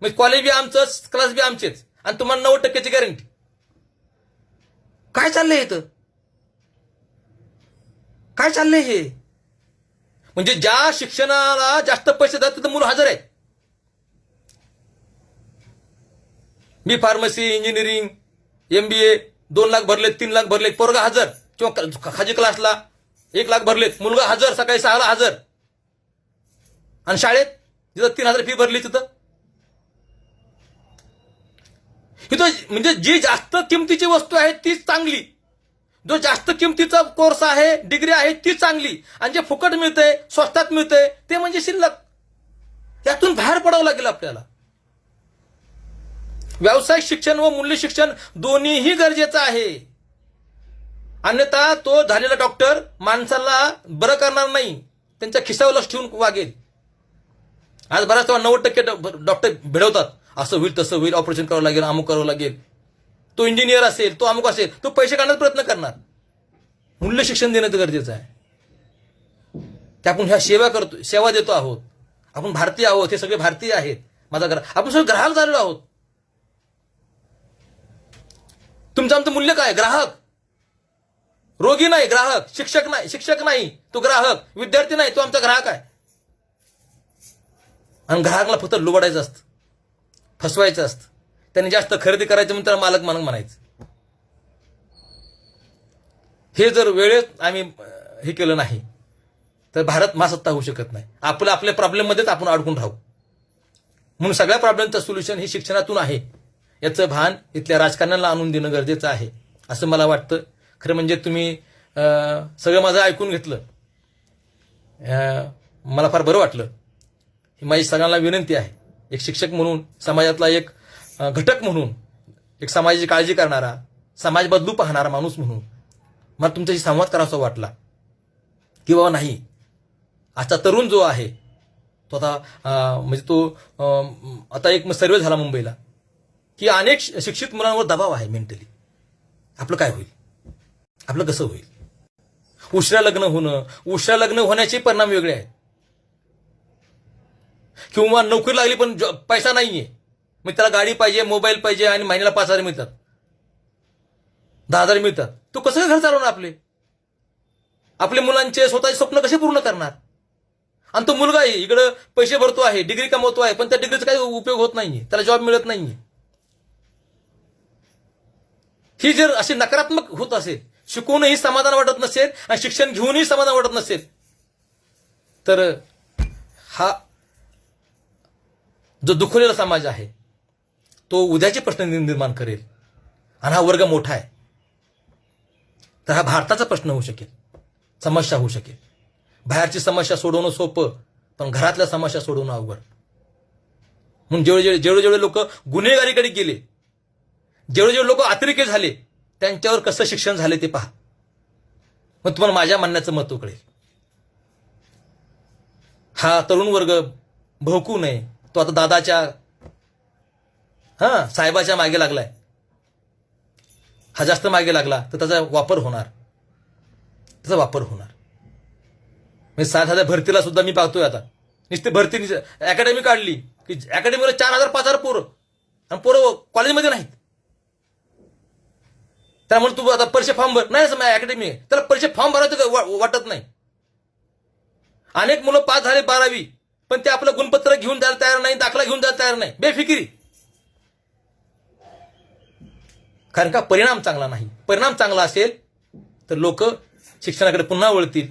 मग कॉलेज बी आमचं, क्लास बी आमचेच, आणि तुम्हाला 90% गॅरंटी. काय चाललंय इथं, काय चाललंय हे. म्हणजे ज्या शिक्षणाला जास्त पैसे देतात तिथं मुलं हजर आहेत. बी फार्मसी, इंजिनिअरिंग, MBA 2 लाख भरलेत, 3 लाख भरलेत, पोरगा हजर. किंवा खाजी क्लासला 1 लाख भरलेत, मुलगा हजर, सकाळी 6ला हजर. आणि शाळेत जिथं 3,000 फी भरली तिथं म्हणजे जी जास्त किमतीची वस्तू आहे तीच चांगली, जो जास्त किमतीचा कोर्स आहे, डिग्री आहे तीच चांगली, आणि जे फुकट मिळतंय, स्वस्तात मिळतंय ते म्हणजे शिल्लक. त्यातून बाहेर पडावं लागेल आपल्याला. व्यावसायिक शिक्षण व मूल्य शिक्षण दोन्हीही गरजेचं आहे. अन्यथा तो झालेला डॉक्टर माणसाला बरं करणार नाही, त्यांच्या खिशावर लक्ष ठेवून वागेल. आज बऱ्याच 90% डॉक्टर भिडवतात, असं होईल तसं होईल, ऑपरेशन करावं लागेल, अमुक करावं लागेल. तो इंजिनियर असेल, तो अमुक असेल, तो पैसे काढण्याचा प्रयत्न करणार. मूल्य शिक्षण देणं तर गरजेचं आहे. ते आपण ह्या सेवा देतो आहोत. आपण भारतीय आहोत, हे सगळे भारतीय आहेत. माझा आपण सगळे ग्राहक झालेलो आहोत. तुमचं आमचं मूल्य काय, ग्राहक. रोगी नाही, ग्राहक. शिक्षक नाही, तो ग्राहक. विद्यार्थी नाही, तो आमचा ग्राहक आहे. आणि ग्राहकाला फक्त लुबाडायचं असतं, फसवायचं असतं. त्यांनी जास्त खरेदी करायचं म्हणून त्याला मालक म्हणायचं. हे जर वेळेत आम्ही हे केलं नाही तर भारत महासत्ता होऊ शकत नाही. आपल्या प्रॉब्लेममध्येच आपण अडकून राहू. म्हणून सगळ्या प्रॉब्लेमचं सोल्युशन हे शिक्षणातून आहे, याचं भान इथल्या राजकारण्यांना आणून देणं गरजेचं आहे असं मला वाटतं. खरं म्हणजे तुम्ही सगळं माझं ऐकून घेतलं, मला फार बरं वाटलं. ही माझी सगळ्यांना विनंती आहे, एक शिक्षक म्हणून, समाजातला एक घटक म्हणून, एक समाजाची काळजी करणारा, समाज बदलू पाहणारा माणूस म्हणून मला तुमच्याशी संवाद करावासा वाटला की बाबा नाही, आजचा तरुण जो आहे तो आता म्हणजे तो आता एक सर्वे झाला मुंबईला की अनेक शिक्षित मुलांवर दबाव आहे मेंटली. आपलं काय होईल, आपलं कसं होईल. उशिरा लग्न होण्याचे परिणाम वेगळे आहेत. किंवा नोकरी लागली पण पैसा नाहीये, मग त्याला गाडी पाहिजे, मोबाईल पाहिजे आणि महिन्याला 5,000 मिळतात, 10,000 मिळतात. तो कसं काय घर चालवणार आपले मुलांचे स्वतःचे स्वप्न कसे पूर्ण करणार? आणि तो मुलगा आहे इकडं पैसे भरतो आहे, डिग्री कमवतो आहे, पण त्या डिग्रीचा काही उपयोग होत नाहीये, त्याला जॉब मिळत नाहीये. ही जर अशी नकारात्मक होत असेल, शिकूनही समाधान वाटत नसेल आणि शिक्षण घेऊनही समाधान वाटत नसेल, तर हा जो दुखवलेला समाज आहे तो उद्याचे प्रश्न निर्माण करेल. आणि हा वर्ग मोठा आहे, तर हा भारताचा प्रश्न होऊ शकेल, समस्या होऊ शकेल. बाहेरची समस्या सोडवणं सोपं, पण घरातल्या समस्या सोडवणं अवघड. म्हणून जेवढे लोक गुन्हेगारीकडे गेले, जेवढे लोक अतिरेकी झाले, त्यांच्यावर कसं शिक्षण झाले ते पहा. मग तुम्हाला माझ्या म्हणण्याचं महत्व कळेल. हा तरुण वर्ग भडकू नये. तो आता दादाच्या साहेबाच्या मागे लागलाय. हा जास्त मागे लागला तर त्याचा वापर होणार. म्हणजे 7,000 भरतीला सुद्धा मी पाहतोय आता. नुसती भरती अकॅडमी काढली की अकॅडमीला 4,000 5,000 पोरं, आणि पोरं कॉलेजमध्ये नाहीत. त्यामुळे तू आता परीक्षा फॉर्म भर नाही, अकॅडमी त्याला परीक्षा फॉर्म भरायचं वाटत नाही. अनेक मुलं पास झाले 12वी, पण ते आपलं गुणपत्र घेऊन जायला तयार नाही, दाखला घेऊन जायला तयार नाही, बेफिकिरी. कारण का परिणाम चांगला नाही. परिणाम चांगला असेल तर लोक शिक्षणाकडे पुन्हा वळतील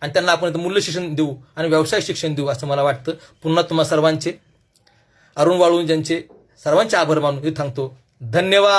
आणि त्यांना आपण मूल्य शिक्षण देऊ आणि व्यावसायिक शिक्षण देऊ असं मला वाटतं. पुन्हा तुम्हा सर्वांचे, अरुण वाळूंज यांचे सर्वांचे आभार मानून मी थांबतो. धन्यवाद.